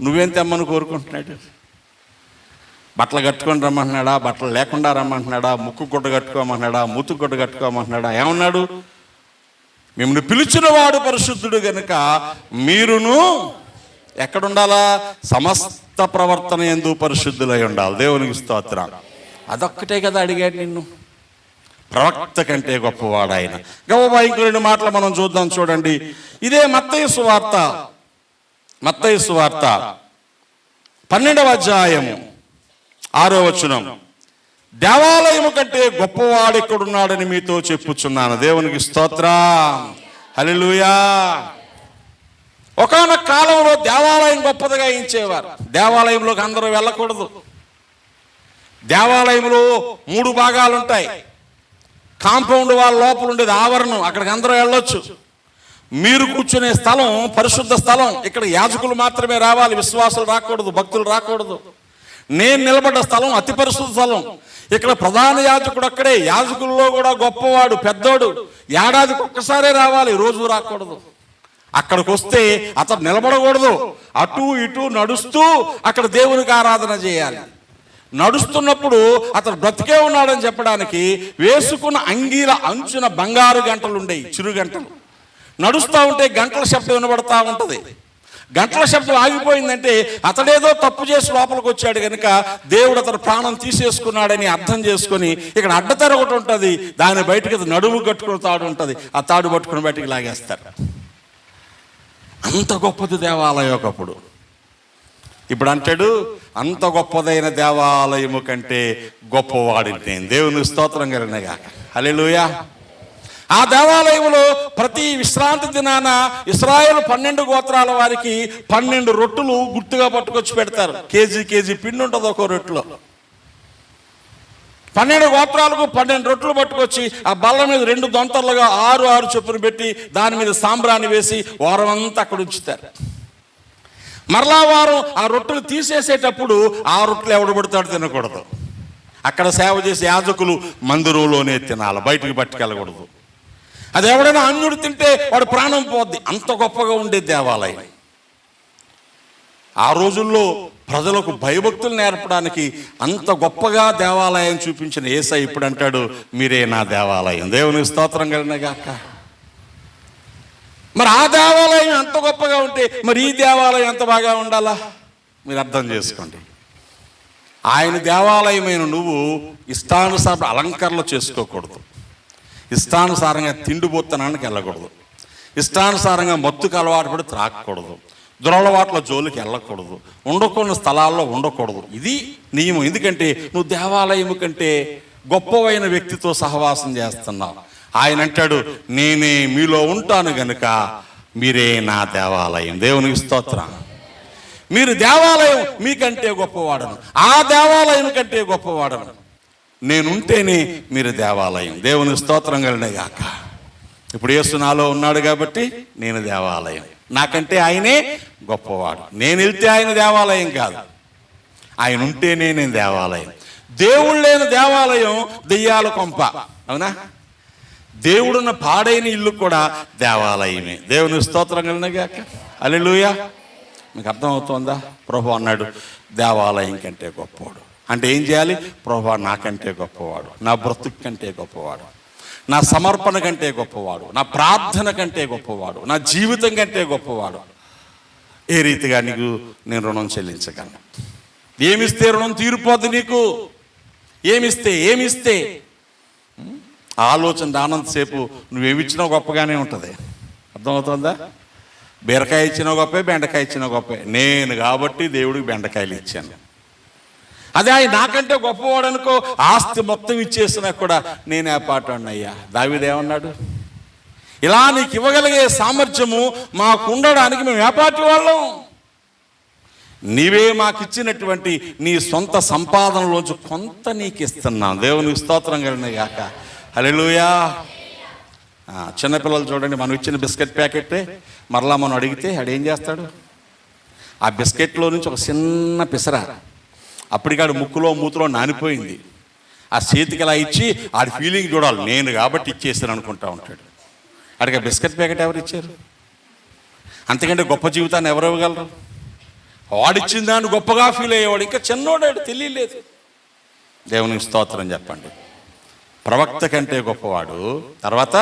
నువ్వేం తెమ్మని కోరుకుంటున్నాడు? బట్టలు కట్టుకొని రమ్మంటున్నాడా? బట్టలు లేకుండా రమ్మంటున్నాడా? ముక్కు గుడ్డ కట్టుకోమంటున్నాడా? మూతు గుడ్డ కట్టుకోమంటున్నాడా? ఏమన్నాడు? మిమ్మల్ని పిలిచిన వాడు పరిశుద్ధుడు గనుక మీరును ఎక్కడుండాలా? సమస్త ప్రవర్తన యందు పరిశుద్ధులై ఉండాలి. దేవునికి స్తోత్రం. అదొక్కటే కదా అడిగాడు నిన్ను. ప్రవక్త కంటే గొప్పవాడు ఆయన. గొప్ప ఇంకో 2 మాటలు మనం చూద్దాం. చూడండి, ఇదే మత్తయి సువార్త 12వ అధ్యాయము 6వ వచనం. దేవాలయము కంటే గొప్పవాడు ఎక్కడున్నాడని మీతో చెప్పుచున్నాను. దేవునికి స్తోత్రం, హల్లెలూయా. ఒకానొక కాలంలో దేవాలయం గొప్పదిగా ఎంచేవారు. దేవాలయంలోకి అందరూ వెళ్ళకూడదు. దేవాలయంలో 3 భాగాలు ఉంటాయి. కాంపౌండ్ వాళ్ళ లోపల ఉండేది ఆవరణం, అక్కడికి అందరూ వెళ్ళొచ్చు. మీరు కూర్చునే స్థలం పరిశుద్ధ స్థలం. ఇక్కడ యాజకులు మాత్రమే రావాలి, విశ్వాసులు రాకూడదు, భక్తులు రాకూడదు. నేను నిలబడ్డ స్థలం అతి పరిశుద్ధ స్థలం. ఇక్కడ ప్రధాన యాజకుడు అక్కడే, యాజకుల్లో కూడా గొప్పవాడు, పెద్దోడు. ఏడాదికి ఒక్కసారే రావాలి, రోజు రాకూడదు. అక్కడికి వస్తే అతను నిలబడకూడదు, అటు ఇటు నడుస్తూ అక్కడ దేవునికి ఆరాధన చేయాలి. నడుస్తున్నప్పుడు అతను బ్రతికే ఉన్నాడని చెప్పడానికి వేసుకున్న అంగీల అంచున బంగారు గంటలు ఉండేవి, చిరు గంటలు. నడుస్తూ ఉంటే గంటల శబ్దం వినబడతా ఉంటుంది. గంటల శబ్దం ఆగిపోయిందంటే అతడేదో తప్పు చేసి లోపలికి వచ్చాడు కనుక దేవుడు అతను ప్రాణం తీసేసుకున్నాడని అర్థం చేసుకొని ఇక్కడ అడ్డతెర ఒకటి ఉంటుంది, దాని బయటకి నడుము కట్టుకుని తాడు ఉంటుంది, ఆ తాడు పట్టుకుని బయటికి లాగేస్తారు. అంత గొప్పది దేవాలయం ఒకప్పుడు. ఇప్పుడు అంటాడు, అంత గొప్పదైన దేవాలయము కంటే గొప్పవాడిని నేను. దేవుని స్తోత్రం కలిగినగాక, హల్లెలూయా. ఆ దేవాలయంలో ప్రతి విశ్రాంతి దినాన ఇశ్రాయేలు 12 గోత్రాల వారికి 12 రొట్టెలు గుర్తుగా పట్టుకొచ్చి పెడతారు. కేజీ పిండి ఉంటుంది ఒక్కో రొట్టెలో. 12 గోత్రాలకు 12 రొట్టెలు పట్టుకొచ్చి ఆ బల్ల మీద 2 దొంతర్లుగా 6 చొప్పున పెట్టి దాని మీద సాంబ్రాన్ని వేసి వారం అంతా అక్కడ ఉంచుతారు. మరలా వారం ఆ రొట్టెలు తీసేసేటప్పుడు ఆ రొట్టెలు ఎవడు పడతాడు తినకూడదు. అక్కడ సేవ చేసే యాజకులు మందిరంలోనే తినాలి, బయటికి పట్టుకెళ్ళకూడదు. అది ఎవడైనా అన్యుడు తింటే వాడు ప్రాణం పోద్ది. అంత గొప్పగా ఉండే దేవాలయం. ఆ రోజుల్లో ప్రజలకు భయభక్తులు నేర్పడానికి అంత గొప్పగా దేవాలయం చూపించిన యేసయ్య ఇప్పుడు అంటాడు, మీరే నా దేవాలయం. దేవునికి స్తోత్రం కలిగినగాక. మరి ఆ దేవాలయం అంత గొప్పగా ఉంటే మరి ఈ దేవాలయం ఎంత బాగా ఉండాలా మీరు అర్థం చేసుకోండి. ఆయన దేవాలయమైన నువ్వు ఇష్టానుసారం అలంకరణలు చేసుకోకూడదు, ఇష్టానుసారంగా తిండిపోతనానికి వెళ్ళకూడదు, ఇష్టానుసారంగా మత్తుకు అలవాటు పడి త్రాగకూడదు, దురలవాట్ల జోలికి వెళ్ళకూడదు, ఉండకున్న స్థలాల్లో ఉండకూడదు. ఇది నియమం. ఎందుకంటే నువ్వు దేవాలయం కంటే గొప్పవైన వ్యక్తితో సహవాసం చేస్తున్నావు. ఆయన అంటాడు, నేనే మీలో ఉంటాను గనుక మీరే నా దేవాలయం. దేవునికి స్తోత్రం. మీరు దేవాలయం మీకంటే గొప్పవాడను, ఆ దేవాలయం కంటే గొప్పవాడను. నేనుంటేనే మీరు దేవాలయం. దేవుని స్తోత్రం కలిగినగాక. ఇప్పుడు యేసు నాలో ఉన్నాడు కాబట్టి నేను దేవాలయం. నాకంటే ఆయనే గొప్పవాడు. నేను వెళ్తే ఆయన దేవాలయం కాదు, ఆయన ఉంటేనే నేను దేవాలయం. దేవుడు లేని దేవాలయం దెయ్యాల కొంప, అవునా? దేవుడున్న పాడైన ఇల్లు కూడా దేవాలయమే. దేవుని స్తోత్రం కలిగినగాక, హల్లెలూయా. మీకు అర్థమవుతోందా? ప్రభువు అన్నాడు దేవాలయం కంటే గొప్పవాడు. అంటే ఏం చేయాలి? ప్రభువా నాకంటే గొప్పవాడు, నా బ్రతుకు కంటే గొప్పవాడు, నా సమర్పణ కంటే గొప్పవాడు, నా ప్రార్థన కంటే గొప్పవాడు, నా జీవితం కంటే గొప్పవాడు. ఏ రీతిగా నీకు నేను రుణం చెల్లించగలను? ఏమిస్తే రుణం తీరిపోద్ది నీకు? ఏమిస్తే ఆలోచన రానంతసేపు నువ్వేమిచ్చినా గొప్పగానే ఉంటుంది. అర్థమవుతుందా? బీరకాయ ఇచ్చినా గొప్పే, బెండకాయ ఇచ్చినా గొప్పే. నేను కాబట్టి దేవుడికి బెండకాయలు ఇచ్చాను. అదే ఆయన నాకంటే గొప్పవాడు అనుకో, ఆస్తి మొత్తం ఇచ్చేసినా కూడా నేనే పాటన్నయ్యా. దావీదు ఏమన్నాడు? ఇలా నీకు ఇవ్వగలిగే సామర్థ్యము మాకు ఉండడానికి మేము ఏ పార్టీ వాళ్ళం? నీవే మాకు ఇచ్చినటువంటి నీ సొంత సంపాదనలోంచి కొంత నీకు ఇస్తున్నాం. దేవునికి స్తోత్రం కలిగినగాక, హల్లెలూయా. చిన్నపిల్లలు చూడండి, మనం ఇచ్చిన బిస్కెట్ ప్యాకెట్టే మరలా మనం అడిగితే ఆడేం చేస్తాడు? ఆ బిస్కెట్లో నుంచి ఒక చిన్న పిసర అప్పటికాడు ముక్కులో మూతులో నానిపోయింది. ఆ చేతికి ఇలా ఇచ్చి ఆడి ఫీలింగ్ చూడాలి, నేను కాబట్టి ఇచ్చేసాను అనుకుంటా ఉంటాడు. ఆడికి ఆ బిస్కెట్ ప్యాకెట్ ఎవరు ఇచ్చారు? అంతకంటే గొప్ప జీవితాన్ని ఎవరు ఇవ్వగలరు? వాడిచ్చిన దాన్ని గొప్పగా ఫీల్ అయ్యేవాడు. ఇంకా చిన్నోడాడు, తెలియలేదు. దేవునికి స్తోత్రం చెప్పండి. ప్రవక్త కంటే గొప్పవాడు, తర్వాత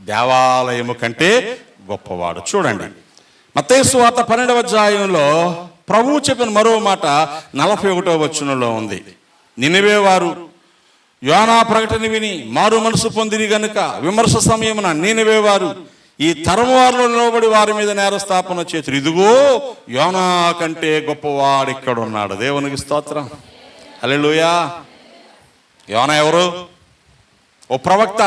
దేవాలయము కంటే గొప్పవాడు. చూడండి, మత్తయి సువార్త 12వ అధ్యాయంలో ప్రభువు చెప్పిన మరో మాట 41వ వచనంలో ఉంది. నినవే వారు యోనా ప్రకటన విని మారు మనసు పొందిరి గనుక విమర్శ సమయమున నీనెవే వారు ఈ తరం వారిలో నిలబడి వారి మీద నేరస్థాపన చేతురు. ఇదిగో యోనా కంటే గొప్పవాడు ఇక్కడ ఉన్నాడు. దేవునికి స్తోత్రం. హల్లెలూయా. యోనా ఎవరు? ఓ ప్రవక్త.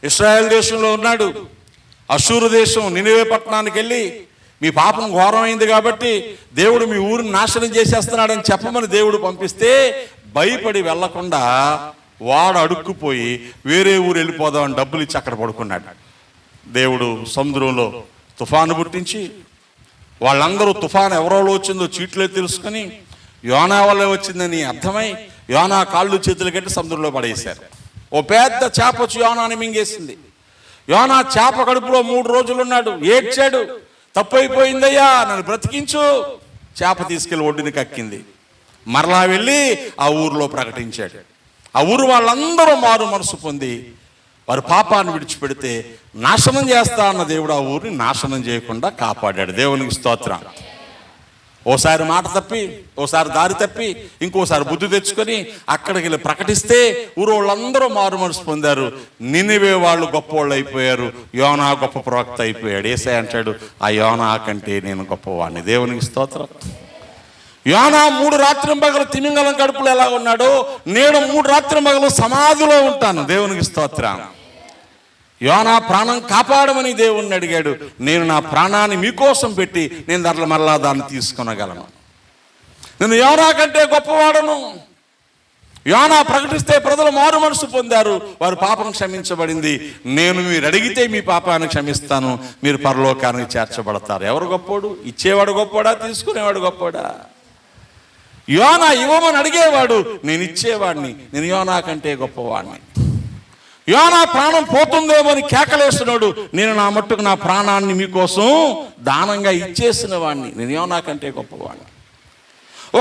ఇశ్రాయేల్ దేశంలో ఉన్నాడు. అషూరు దేశం నినివే పట్టణానికి వెళ్ళి మీ పాపం ఘోరమైంది కాబట్టి దేవుడు మీ ఊరిని నాశనం చేసేస్తున్నాడని చెప్పమని దేవుడు పంపిస్తే భయపడి వెళ్లకుండా వాడు అడుక్కుపోయి వేరే ఊరు వెళ్ళిపోదామని డబ్బులు ఇచ్చి అక్కడ పడుకున్నాడు. దేవుడు సముద్రంలో తుఫాను పుట్టించి వాళ్ళందరూ తుఫాను ఎవరోలో వచ్చిందో చీట్లే తెలుసుకొని యోనా వల్లే వచ్చిందని అర్థమై యోనా కాళ్ళు చేతులు కట్టి సముద్రంలో పడేశారు. ఓ పెద్ద చేప వచ్చి యోనాని మింగేసింది. యోనా చేప కడుపులో 3 రోజులు ఉన్నాడు. ఏడ్చాడు, తప్పైపోయిందయ్యా నన్ను బ్రతికించు. చేప తీసుకెళ్లి ఒడ్డుని కక్కింది. మరలా వెళ్ళి ఆ ఊరిలో ప్రకటించాడు. ఆ ఊరు వాళ్ళందరూ మారు మనసు పొంది వారి పాపాన్ని విడిచిపెడితే నాశనం చేస్తా అన్న దేవుడు ఆ ఊరిని నాశనం చేయకుండా కాపాడాడు. దేవునికి స్తోత్రం. ఓసారి మాట తప్పి, ఓసారి దారి తప్పి, ఇంకోసారి బుద్ధి తెచ్చుకొని అక్కడికి వెళ్ళి ప్రకటిస్తే ఊరు వాళ్ళందరూ మారు మనసు పొందారు. నినివే వాళ్ళు గొప్పవాళ్ళు అయిపోయారు. యోనా గొప్ప ప్రవక్త అయిపోయాడు. యేసయ్య అంటాడు, ఆ యోనా కంటే నేను గొప్పవాడిని. దేవునికి స్తోత్రం. యోనా 3 రాత్రింబగలు తిమింగలం కడుపులో ఎలా ఉన్నాడో నేను 3 రాత్రింబగలు సమాధిలో ఉంటాను. దేవునికి స్తోత్రం. యోనా ప్రాణం కాపాడమని దేవుణ్ణి అడిగాడు. నేను నా ప్రాణాన్ని మీకోసం పెట్టి నేను మరలా దాన్ని తీసుకొనగలను. నేను యోనా కంటే గొప్పవాడను. యోనా ప్రకటిస్తే ప్రజలు మారు మనసు పొందారు. వారి పాపం క్షమించబడింది. నేను మీరు అడిగితే మీ పాపాన్ని క్షమిస్తాను, మీరు పరలోకానికి చేర్చబడతారు. ఎవరు గొప్పోడు? ఇచ్చేవాడు గొప్పోడా? తీసుకునేవాడు గొప్పోడా? యోనా ఇవ్వమని అడిగేవాడు, నేను ఇచ్చేవాడిని. నేను యోనా కంటే గొప్పవాడిని. యోనా ప్రాణం పోతుందేమో అని కేకలేస్తున్నాడు. నేను నా మట్టుకు నా ప్రాణాన్ని మీకోసం దానంగా ఇచ్చేసిన వాడిని. నేను యోనా కంటే గొప్పవాడిని.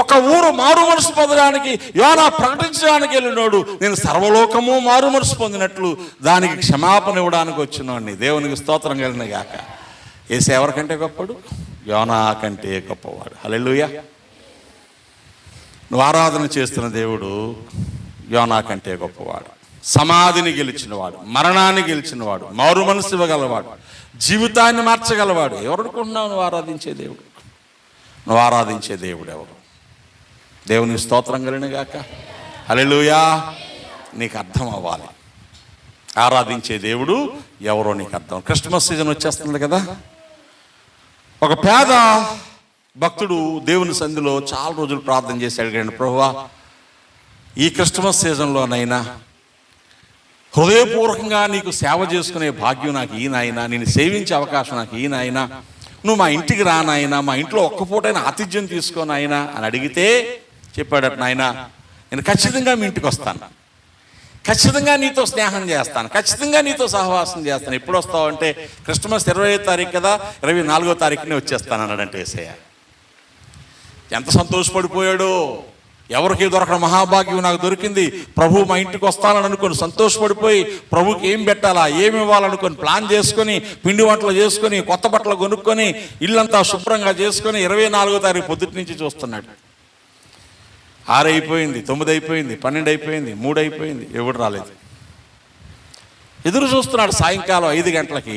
ఒక ఊరు మారు మనసు పొందడానికి యోనా ప్రకటించడానికి వెళ్ళినోడు నేను సర్వలోకము మారు మనసు పొందినట్లు దానికి క్షమాపణ ఇవ్వడానికి వచ్చినవాడిని. దేవునికి స్తోత్రం కలిగిన గాక. యేసయ్య ఎవరికంటే గొప్పడు? యోనా కంటే గొప్పవాడు. హల్లెలూయా. నువ్వు ఆరాధన చేస్తున్న దేవుడు యోనా కంటే గొప్పవాడు. సమాధిని గెలిచినవాడు, మరణాన్ని గెలిచినవాడు, మారు మనసు ఇవ్వగలవాడు, జీవితాన్ని మార్చగలవాడు. ఎవరు అనుకుంటున్నావు నువ్వు ఆరాధించే దేవుడు? నువ్వు ఆరాధించే దేవుడు ఎవరు? దేవుని స్తోత్రం కలిగిన గాక. హల్లెలూయా. నీకు అర్థం అవ్వాలి ఆరాధించే దేవుడు ఎవరో నీకు అర్థం. క్రిస్మస్ సీజన్ వచ్చేస్తుంది కదా. ఒక పేద భక్తుడు దేవుని సన్నిధిలో చాలా రోజులు ప్రార్థన చేసి అడిగాడు, ప్రభువా ఈ క్రిస్మస్ సీజన్లోనైనా హృదయపూర్వకంగా నీకు సేవ చేసుకునే భాగ్యం నాకు ఈయనైనా, నేను సేవించే అవకాశం నాకు ఈయనైనా, నువ్వు మా ఇంటికి రానాయనా, మా ఇంట్లో ఒక్క పూటైనా ఆతిథ్యం తీసుకోనాయనా అని అడిగితే చెప్పాడట, నాయన నేను ఖచ్చితంగా మీ ఇంటికి వస్తాను, ఖచ్చితంగా నీతో స్నేహం చేస్తాను, ఖచ్చితంగా నీతో సహవాసం చేస్తాను. ఎప్పుడు వస్తావు అంటే క్రిస్మస్ 25వ తారీఖు కదా, 24వ తారీఖునే వచ్చేస్తాను అన్నాడంటే యేసయ్య. ఎంత సంతోషపడిపోయాడో. ఎవరికి దొరకడం మహాభాగ్యం నాకు దొరికింది, ప్రభు మా ఇంటికి వస్తానని అనుకొని సంతోషపడిపోయి ప్రభుకి ఏం పెట్టాలా, ఏమి ఇవ్వాలనుకొని ప్లాన్ చేసుకొని పిండి వంటలు చేసుకొని కొత్త బట్టలు కొనుక్కొని ఇల్లంతా శుభ్రంగా చేసుకొని 24వ తారీఖు పొద్దుటి నుంచి చూస్తున్నాడు. 6 అయిపోయింది, 9 అయిపోయింది, 12 అయిపోయింది, 3 అయిపోయింది, ఎవడు రాలేదు. ఎదురు చూస్తున్నాడు. సాయంకాలం 5 గంటలకి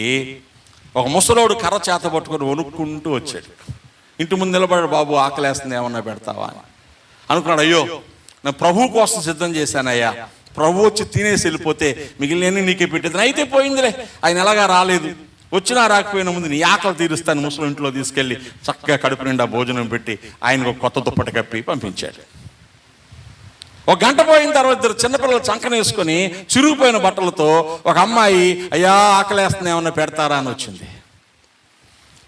ఒక ముసలోడు కర్ర చేత పట్టుకొని వణుక్కుంటూ వచ్చాడు. ఇంటి ముందు నిలబడాడు. బాబు ఆకలేస్తుంది, ఏమన్నా పెడతావా అని అనుకున్నాడు. అయ్యో నేను ప్రభు కోసం సిద్ధం చేశానయ్యా, ప్రభు వచ్చి తినేసి వెళ్ళిపోతే మిగిలిన నీకే పెట్టేది. అయితే పోయిందిలే, ఆయన ఎలాగా రాలేదు, వచ్చినా రాకపోయినా ముందు నీ ఆకలి తీరుస్తాను ముసలి ఇంట్లో తీసుకెళ్ళి చక్కగా కడుపు నిండా భోజనం పెట్టి ఆయనకు కొత్త దుప్పటి కప్పి పంపించాడు. 1 గంట పోయిన తర్వాత 2 చిన్నపిల్లలు చంకనేసుకొని చిరిగిపోయిన బట్టలతో ఒక అమ్మాయి అయ్యా ఆకలేస్తుంది ఏమన్నా పెడతారా అని వచ్చింది.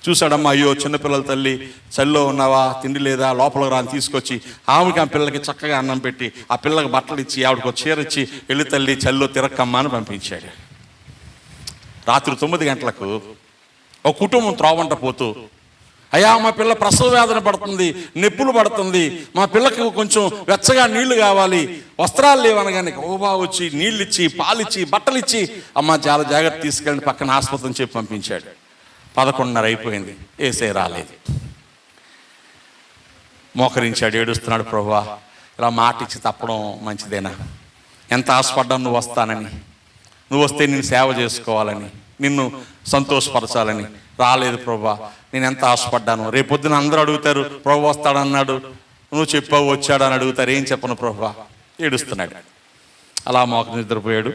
చూశాడమ్మా, అయ్యో చిన్నపిల్లల తల్లి, చలిలో ఉన్నావా, తిండి లేదా, లోపలికి రాని తీసుకొచ్చి ఆమెకి ఆ పిల్లలకి చక్కగా అన్నం పెట్టి ఆ పిల్లకి బట్టలు ఇచ్చి ఆవిడకి ఒక చీర ఇచ్చి వెళ్ళి తల్లి చలిలో తిరక్కమ్మా అని పంపించాడు. రాత్రి 9 గంటలకు ఒక కుటుంబం త్రోవంట పోతూ, అయ్యా మా పిల్ల ప్రసవ వేదన పడుతుంది, నొప్పులు పడుతుంది, మా పిల్లకి కొంచెం వెచ్చగా నీళ్లు కావాలి, వస్త్రాలు లేవనగానే ఓబా వచ్చి నీళ్ళు ఇచ్చి పాలిచ్చి బట్టలు ఇచ్చి అమ్మ చాలా జాగ్రత్త తీసుకెళ్ళి పక్కన ఆసుపత్రిని చెప్పి పంపించాడు. 11:30 అయిపోయింది, యేసయ్య రాలేదు. మోకరించాడు, ఏడుస్తున్నాడు. ప్రభువా ఇలా మాట ఇచ్చి తప్పడం మంచిదేనా, ఎంత ఆశపడ్డాను నువ్వు వస్తానని, నువ్వు వస్తే నేను సేవ చేసుకోవాలని, నిన్ను సంతోషపరచాలని. రాలేదు ప్రభా, నేను ఎంత ఆశపడ్డాను. రేపొద్దున అందరూ అడుగుతారు, ప్రభు వస్తాడన్నాడు, నువ్వు చెప్పావు వచ్చాడు అని అడుగుతారు. ఏం చెప్పను ప్రభా? ఏడుస్తున్నాడు. అలా మోక నిద్రపోయాడు.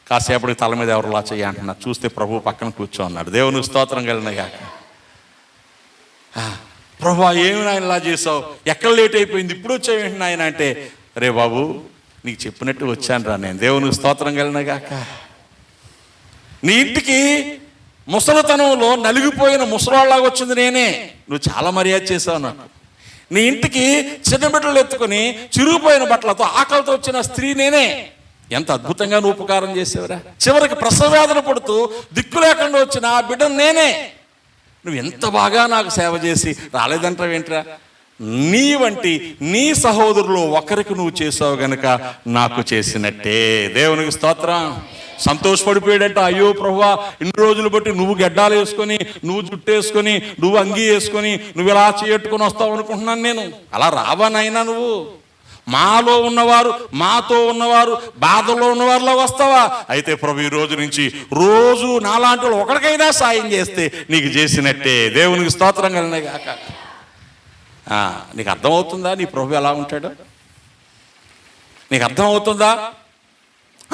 కాసేపటికి తల మీద ఎవరులా చెయ్యి అంటున్నారు. చూస్తే ప్రభు పక్కన కూర్చో అన్నాడు. దేవునికి స్తోత్రం కలిగినగాక. ప్రభా ఏమి నాయన ఇలా చేసావు, ఎక్కడ లేట్ అయిపోయింది, ఇప్పుడు వచ్చావేంటి నాయన అంటే, రే బాబు నీకు చెప్పినట్టు వచ్చాను రా నేను. దేవునికి స్తోత్రం కలిగినగాక. నీ ఇంటికి ముసలితనంలో నలిగిపోయిన ముసలాళ్ళలాగా వచ్చింది నేనే. నువ్వు చాలా మర్యాద చేసావు నాకు. నీ ఇంటికి చిన్న బిడ్డలు ఎత్తుకొని చిరిగిపోయిన బట్టలతో ఆకలితో వచ్చిన స్త్రీ నేనే. ఎంత అద్భుతంగా నువ్వు ఉపకారం చేసేవరా. చివరికి ప్రసవవేదన పడుతూ దిక్కు లేకుండా వచ్చిన ఆ బిడ్డను నేనే. నువ్వు ఎంత బాగా నాకు సేవ చేసి రాలేదంటావేంట్రా? నీ వంటి నీ సహోదరులు ఒకరికి నువ్వు చేసావు గనుక నాకు చేసినట్టే. దేవునికి స్తోత్రం. సంతోషపడిపోయాడంట. అయ్యో ప్రభువా, ఇన్ని రోజులు బట్టి నువ్వు గెడ్డాలు వేసుకొని, నువ్వు జుట్టు వేసుకొని, నువ్వు అంగీ వేసుకొని, నువ్వు ఇలా చేయట్టుకొని వస్తావు అనుకుంటున్నాను నేను. అలా రావానైనా నువ్వు మాలో ఉన్నవారు, మాతో ఉన్నవారు, బాధలో ఉన్నవారిలో వస్తావా? అయితే ప్రభు ఈ రోజు నుంచి రోజు నాలాంటి వాళ్ళు ఒకరికైనా సాయం చేస్తే నీకు చేసినట్టే. దేవునికి స్తోత్రం కలిగినాయి కాక. నీకు అర్థమవుతుందా నీ ప్రభు ఎలా ఉంటాడో? నీకు అర్థమవుతుందా?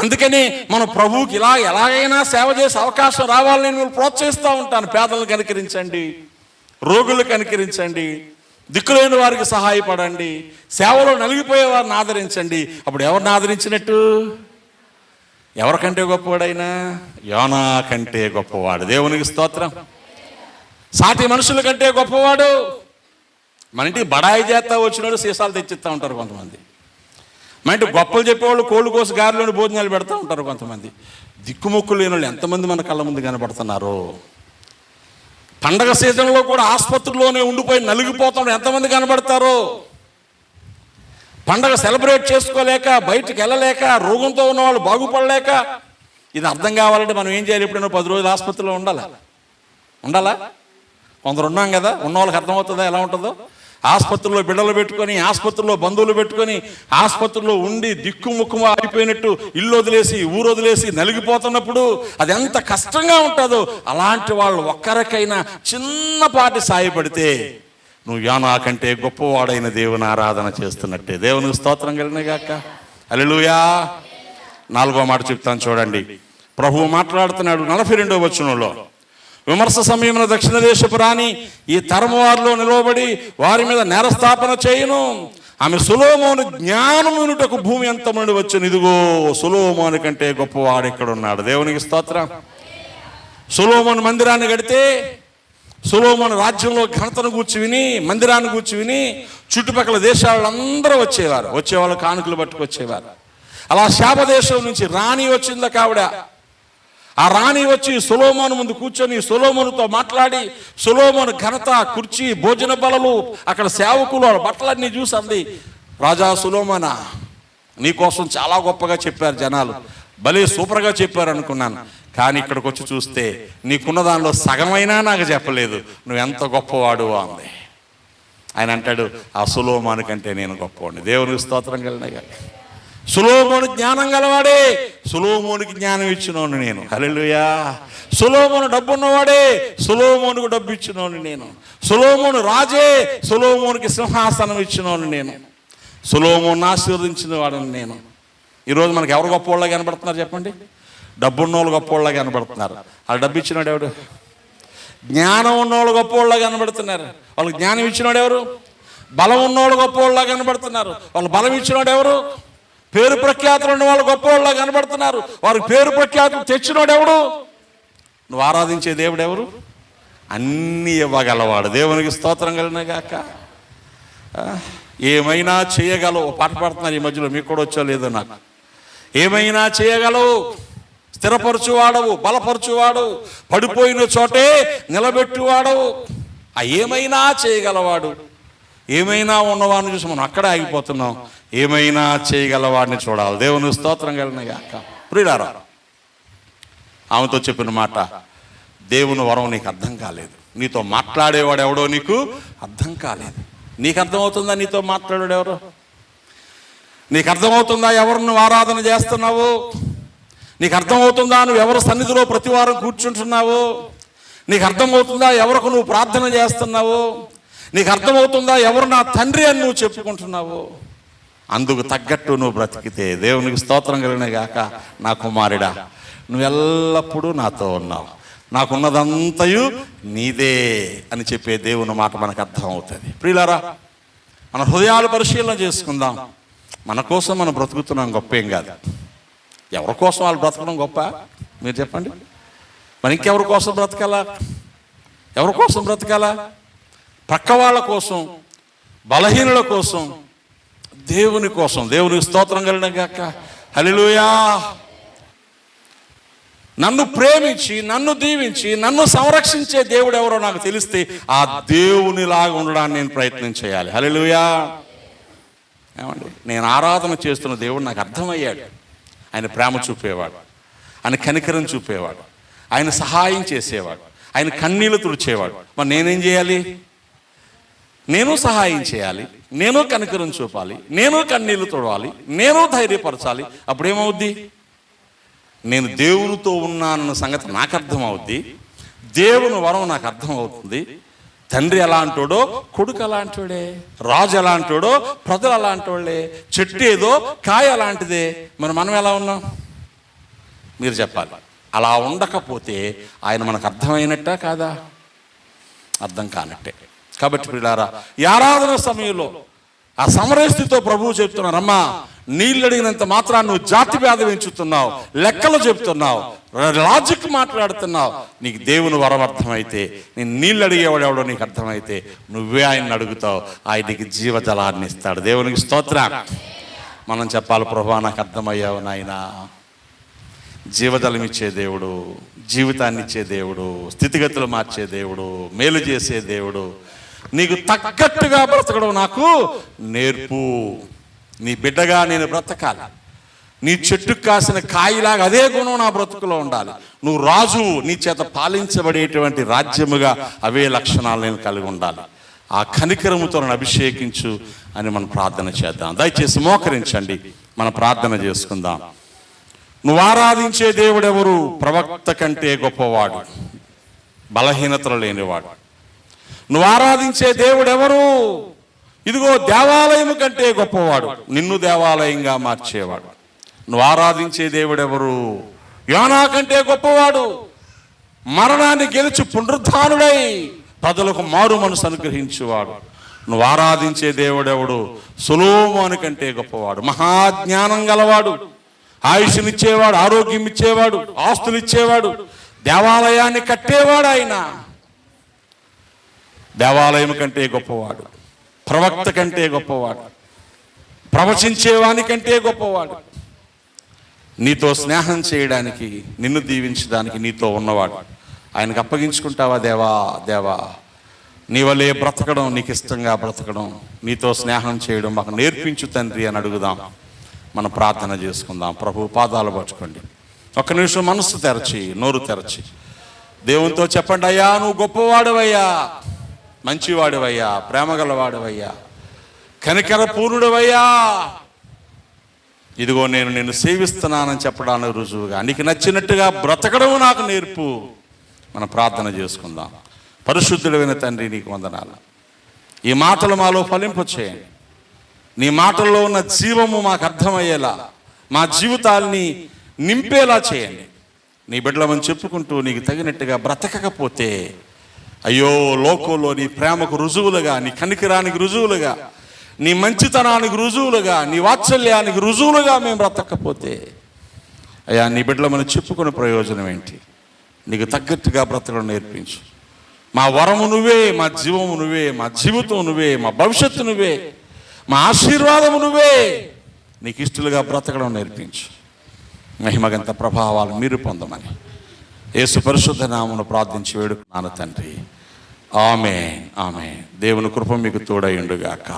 అందుకని మన ప్రభువుకి ఎలాగైనా సేవ చేసే అవకాశం రావాలని నేను ప్రోత్సహిస్తూ ఉంటాను. పేదలను కనికరించండి, రోగులు కనికరించండి, దిక్కులేని వారికి సహాయపడండి, సేవలో నలిగిపోయే వారిని ఆదరించండి. అప్పుడు ఎవరిని ఆదరించినట్టు? ఎవరికంటే గొప్పవాడైనా? యోనా కంటే గొప్పవాడు. దేవునికి స్తోత్రం. సాటి మనుషుల కంటే గొప్పవాడు. మన ఇంటికి బడాయి చేస్తా వచ్చినాడు సీసాలు తెచ్చిస్తూ ఉంటారు కొంతమంది. మన ఇంటి గొప్పలు చెప్పేవాళ్ళు కోళ్ళు కోసి గారిలోని భోజనాలు పెడతా ఉంటారు కొంతమంది. దిక్కుముక్కు లేని వాళ్ళు ఎంతమంది మన కళ్ళ ముందు కనబడుతున్నారు. పండగ సీజన్లో కూడా ఆసుపత్రిలోనే ఉండిపోయి నలిగిపోతాడు ఎంతమంది కనబడతారు. పండగ సెలబ్రేట్ చేసుకోలేక, బయటికి వెళ్ళలేక, రోగంతో ఉన్న వాళ్ళు బాగుపడలేక. ఇది అర్థం కావాలంటే మనం ఏం చేయాలి? ఎప్పుడైనా 10 రోజులు ఆసుపత్రిలో ఉండాలా? కొందరు ఉన్నాం కదా, ఉన్న వాళ్ళకి అర్థమవుతుందా ఎలా ఉంటుందో? ఆసుపత్రిలో బిడ్డలు పెట్టుకొని, ఆసుపత్రిలో బంధువులు పెట్టుకొని, ఆసుపత్రిలో ఉండి దిక్కుముక్కు అయిపోయినట్టు ఇల్లు వదిలేసి, ఊరు వదిలేసి నలిగిపోతున్నప్పుడు అది ఎంత కష్టంగా ఉంటుందో. అలాంటి వాళ్ళు ఒక్కరికైనా చిన్నపాటి సాయపడితే నువ్వు యోనా కంటే గొప్పవాడైన దేవుని ఆరాధన చేస్తున్నట్టే. దేవునికి స్తోత్రం కలిగినగాక. హల్లెలూయా. 4వ మాట చెప్తాను చూడండి. ప్రభువు మాట్లాడుతున్నాడు 42వ వచనంలో. విమర్శ సమయంలో దక్షిణ దేశపు రాణి ఈ తరము వారిలో నిలవబడి వారి మీద నేరస్థాపన చేయును. ఆమె సొలొమోను జ్ఞానమునుటకు భూమి అంతమునుండి వచ్చును. ఇదిగో సొలొమోను కంటే గొప్పవాడు ఇక్కడ ఉన్నాడు. దేవునికి స్తోత్రం. సొలొమోను మందిరాన్ని కడితే, సొలొమోను రాజ్యంలో ఘనతను కూర్చి విని, మందిరాన్ని కూర్చి విని చుట్టుపక్కల దేశాలందరూ వచ్చేవాళ్ళు కానుకలు పట్టుకొచ్చేవారు. అలా శాపదేశం నుంచి రాణి వచ్చిందా కావిడ. ఆ రాణి వచ్చి సొలొమోను ముందు కూర్చొని సొలొమోనుతో మాట్లాడి, సొలొమోను ఘనత, కుర్చీ, భోజన బలలు, అక్కడ సేవకులు బట్టలన్నీ చూసి అంది, రాజా సొలొమోనా, నీకోసం చాలా గొప్పగా చెప్పారు జనాలు, భలే సూపర్గా చెప్పారు అనుకున్నాను. కానీ ఇక్కడికి వచ్చి చూస్తే నీకున్న దానిలో సగమైనా నాకు చెప్పలేదు. నువ్వు ఎంత గొప్పవాడు అంది. ఆయన అంటాడు, ఆ సొలొమోను కంటే నేను గొప్పవాడిని. దేవునికి స్తోత్రం కలిగినగా. సొలొమోను జ్ఞానం గలవాడే, సొలొమోనుకి జ్ఞానం ఇచ్చినోను నేను. హల్లెలూయా. సొలొమోను డబ్బున్నవాడే, సొలొమోనుకు డబ్బు ఇచ్చినోను నేను. సొలొమోను రాజే, సొలొమోనుకి సింహాసనం ఇచ్చినోను నేను. సొలొమోను ఆశీర్వదించిన వాడని నేను. ఈరోజు మనకి ఎవరు గొప్పవాళ్ళగా కనబడుతున్నారు చెప్పండి? డబ్బున్నోళ్ళు గొప్పవాళ్ళగా కనబడుతున్నారు. ఆ డబ్బు ఇచ్చినాడు ఎవడు? జ్ఞానం ఉన్నోళ్ళు గొప్పవాళ్ళగా కనబడుతున్నారు. వాళ్ళకి జ్ఞానం ఇచ్చినాడు ఎవరు? బలం ఉన్నోళ్ళు గొప్పవాళ్ళగా కనబడుతున్నారు. వాళ్ళు బలం ఇచ్చినాడు ఎవరు? పేరు ప్రఖ్యాతులు ఉన్న వాళ్ళు గొప్పవాళ్ళగా కనబడుతున్నారు. వారికి పేరు ప్రఖ్యాతులు తెచ్చినోడు ఎవడు? నువ్వు ఆరాధించే దేవుడు ఎవరు? అన్నీ ఇవ్వగలవాడు. దేవునికి స్తోత్రం కలిగినగాక. ఏమైనా చేయగలవు. పాట పాడుతున్నారు ఈ మధ్యలో, మీకు కూడా వచ్చో లేదో నాకు. ఏమైనా చేయగలవు, స్థిరపరచువాడవు, బలపరచువాడవు, పడిపోయిన చోటే నిలబెట్టువాడవు. ఆ ఏమైనా చేయగలవాడు. ఏమైనా ఉన్నవాడిని చూసి మనం అక్కడే ఆగిపోతున్నాం. ఏమైనా చేయగలవాడిని చూడాలి. దేవుని స్తోత్రం కలిగినగాక. ప్రియులారా, ఆమెతో చెప్పిన మాట, దేవుని వరం నీకు అర్థం కాలేదు. నీతో మాట్లాడేవాడు ఎవడో నీకు అర్థం కాలేదు. నీకు అర్థమవుతుందా నీతో మాట్లాడేవాడు ఎవరో? నీకు అర్థమవుతుందా ఎవరు నువ్వు ఆరాధన చేస్తున్నావు? నీకు అర్థమవుతుందా నువ్వు ఎవరి సన్నిధిలో ప్రతి వారం కూర్చుంటున్నావు? నీకు అర్థమవుతుందా ఎవరికి నువ్వు ప్రార్థన చేస్తున్నావు? నీకు అర్థమవుతుందా ఎవరు నా తండ్రి అని నువ్వు చెప్పుకుంటున్నావు? అందుకు తగ్గట్టు నువ్వు బ్రతికితే దేవునికి స్తోత్రం కలిగిన గాక. నా కుమారుడా, నువ్వు ఎల్లప్పుడూ నాతో ఉన్నావు, నాకున్నదంతయు నీదే అని చెప్పే దేవుని మాట మనకు అర్థం అవుతుంది. ప్రియులారా, మన హృదయాలు పరిశీలన చేసుకుందాం. మన కోసం మనం బ్రతుకుతున్నాం, గొప్ప ఏం కాదు. ఎవరి కోసం వాళ్ళు బ్రతకడం గొప్ప? మీరు చెప్పండి. మరి ఇంకెవరి కోసం బ్రతకాలా? ఎవరి కోసం బ్రతకాలా? ప్రక్క వాళ్ళ కోసం, బలహీనుల కోసం, దేవుని కోసం. దేవునికి స్తోత్రం కలిగిన గాక. హల్లెలూయా. నన్ను ప్రేమించి, నన్ను దీవించి, నన్ను సంరక్షించే దేవుడు ఎవరో నాకు తెలిస్తే ఆ దేవునిలాగా ఉండడానికి నేను ప్రయత్నం చేయాలి. హల్లెలూయా. ఏమండి, నేను ఆరాధన చేస్తున్న దేవుడు నాకు అర్థమయ్యాడు. ఆయన ప్రేమ చూపేవాడు, ఆయన కనికరం చూపేవాడు, ఆయన సహాయం చేసేవాడు, ఆయన కన్నీళ్లు తుడిచేవాడు. మరి నేనేం చేయాలి? నేను సహాయం చేయాలి, నేను కనికరం చూపాలి, నేను కన్నీళ్లు తుడవాలి, నేను ధైర్యపరచాలి. అప్పుడేమవుద్ది? నేను దేవునితో ఉన్నానన్న సంగతి నాకు అర్థమవుద్ది, దేవుని వరం నాకు అర్థమవుతుంది. తండ్రి ఎలా అంటాడో కొడుకు అలాంటోడే, రాజు ఎలా అంటాడో ప్రజలు అలాంటోళ్ళే, చెట్టు ఏదో కాయ అలాంటిదే. మరి మనం ఎలా ఉన్నాం? మీరు చెప్పాలి. అలా ఉండకపోతే ఆయన మనకు అర్థమైనట్టా కాదా? అర్థం కానట్టే. కాబట్టి ప్రియులారా, ఈ ఆరాధన సమయంలో ఆ సమరస్థితితో ప్రభువు చెప్తున్నారమ్మా, నీళ్ళు అడిగినంత మాత్రాన్ని నువ్వు జాతి భేదం ఎంచుతున్నావు, లెక్కలు చెప్తున్నావు, లాజిక్ మాట్లాడుతున్నావు. నీకు దేవుని వరం అర్థమైతే, నేను నీళ్ళు అడిగేవాడు ఎవడో నీకు అర్థమైతే నువ్వే ఆయన్ని అడుగుతావు, ఆయన నీకు జీవజలాన్ని ఇస్తాడు. దేవునికి స్తోత్రం. మనం చెప్పాలి, ప్రభువా నాకు అర్థమయ్యావు నాయనా. జీవజలం ఇచ్చే దేవుడు, జీవితాన్ని ఇచ్చే దేవుడు, స్థితిగతులు మార్చే దేవుడు, మేలు చేసే దేవుడు. నీకు తగ్గట్టుగా బ్రతకడం నాకు నేర్పు. నీ బిడ్డగా నేను బ్రతకాలి. నీ చెట్టుకు కాసిన కాయలాగా అదే గుణం నా బ్రతుకులో ఉండాలి. నువ్వు రాజు, నీ చేత పాలించబడేటువంటి రాజ్యముగా అవే లక్షణాలు నేను కలిగి ఉండాలి. ఆ కనికరముతో నన్ను అభిషేకించు అని మనం ప్రార్థన చేద్దాం. దయచేసి మోకరించండి, మనం ప్రార్థన చేసుకుందాం. నువ్వు ఆరాధించే దేవుడెవరు? ప్రవక్త కంటే గొప్పవాడు, బలహీనతలు లేనివాడు. నువ్వు ఆరాధించే దేవుడెవరు? ఇదిగో దేవాలయం కంటే గొప్పవాడు, నిన్ను దేవాలయంగా మార్చేవాడు. నువ్వు ఆరాధించే దేవుడెవరు? యోనా కంటే గొప్పవాడు, మరణాన్ని గెలిచి పునరుద్ధానుడై ప్రజలకు మారు మనసు అనుగ్రహించేవాడు. నువ్వు ఆరాధించే దేవుడెవడు? సొలొమోను కంటే గొప్పవాడు, మహాజ్ఞానం గలవాడు, ఆయుష్నిచ్చేవాడు, ఆరోగ్యం ఇచ్చేవాడు, ఆస్తులు ఇచ్చేవాడు, దేవాలయాన్ని కట్టేవాడు. ఆయన దేవాలయం కంటే గొప్పవాడు, ప్రవక్త కంటే గొప్పవాడు, ప్రవచించేవాని కంటే గొప్పవాడు. నీతో స్నేహం చేయడానికి, నిన్ను దీవించడానికి నీతో ఉన్నవాడు. ఆయనకు అప్పగించుకుంటావా? దేవా దేవా, నీ వల్లే బ్రతకడం, నీకు ఇష్టంగా బ్రతకడం, నీతో స్నేహం చేయడం మాకు నేర్పించు తండ్రి అని అడుగుదాం. మనం ప్రార్థన చేసుకుందాం. ప్రభు పాదాలు పట్టుకోండి. ఒక్క నిమిషం మనసు తెరచి, నోరు తెరచి దేవునితో చెప్పండి, అయ్యా నువ్వు గొప్పవాడువయ్యా, మంచివాడువయ్యా, ప్రేమగలవాడువయ్యా, కనికర పూర్ణుడువయ్యా. ఇదిగో నేను నిన్ను సేవిస్తున్నానని చెప్పడానికి రుజువుగా నీకు నచ్చినట్టుగా బ్రతకడం నాకు నేర్పు. మనం ప్రార్థన చేసుకుందాం. పరిశుద్ధుడైన తండ్రి, నీకు వందనాలు. ఈ మాటలు మాలో ఫలింప చేయండి. నీ మాటల్లో ఉన్న జీవము మాకు అర్థమయ్యేలా, మా జీవితాల్ని నింపేలా చేయండి. నీ బిడ్డలమని చెప్పుకుంటూ నీకు తగినట్టుగా బ్రతకకపోతే, అయ్యో లోకంలో నీ ప్రేమకు రుజువులుగా, నీ కనికరానికి రుజువులుగా, నీ మంచితనానికి రుజువులుగా, నీ వాత్సల్యానికి రుజువులుగా మేము బ్రతకపోతే, అయ్యా నీ బిడ్డలమని చెప్పుకునే ప్రయోజనం ఏంటి? నీకు తగ్గట్టుగా బ్రతకడం నేర్పించు. మా వరము నువ్వే, మా జీవము నువ్వే, మా జీవితం నువ్వే, మా భవిష్యత్తు నువ్వే, మా ఆశీర్వాదము నువ్వే. నీకు ఇష్టలుగా బ్రతకడం నేర్పించు. మహిమగంత ప్రభావాలు మీరు పొందమని యేసు పరిశుద్ధ నామమున ప్రార్థించి వేడుకున్నాను తండ్రి. ఆమేన్, ఆమేన్. దేవుని కృప మీకు తోడై ఉండుగాక.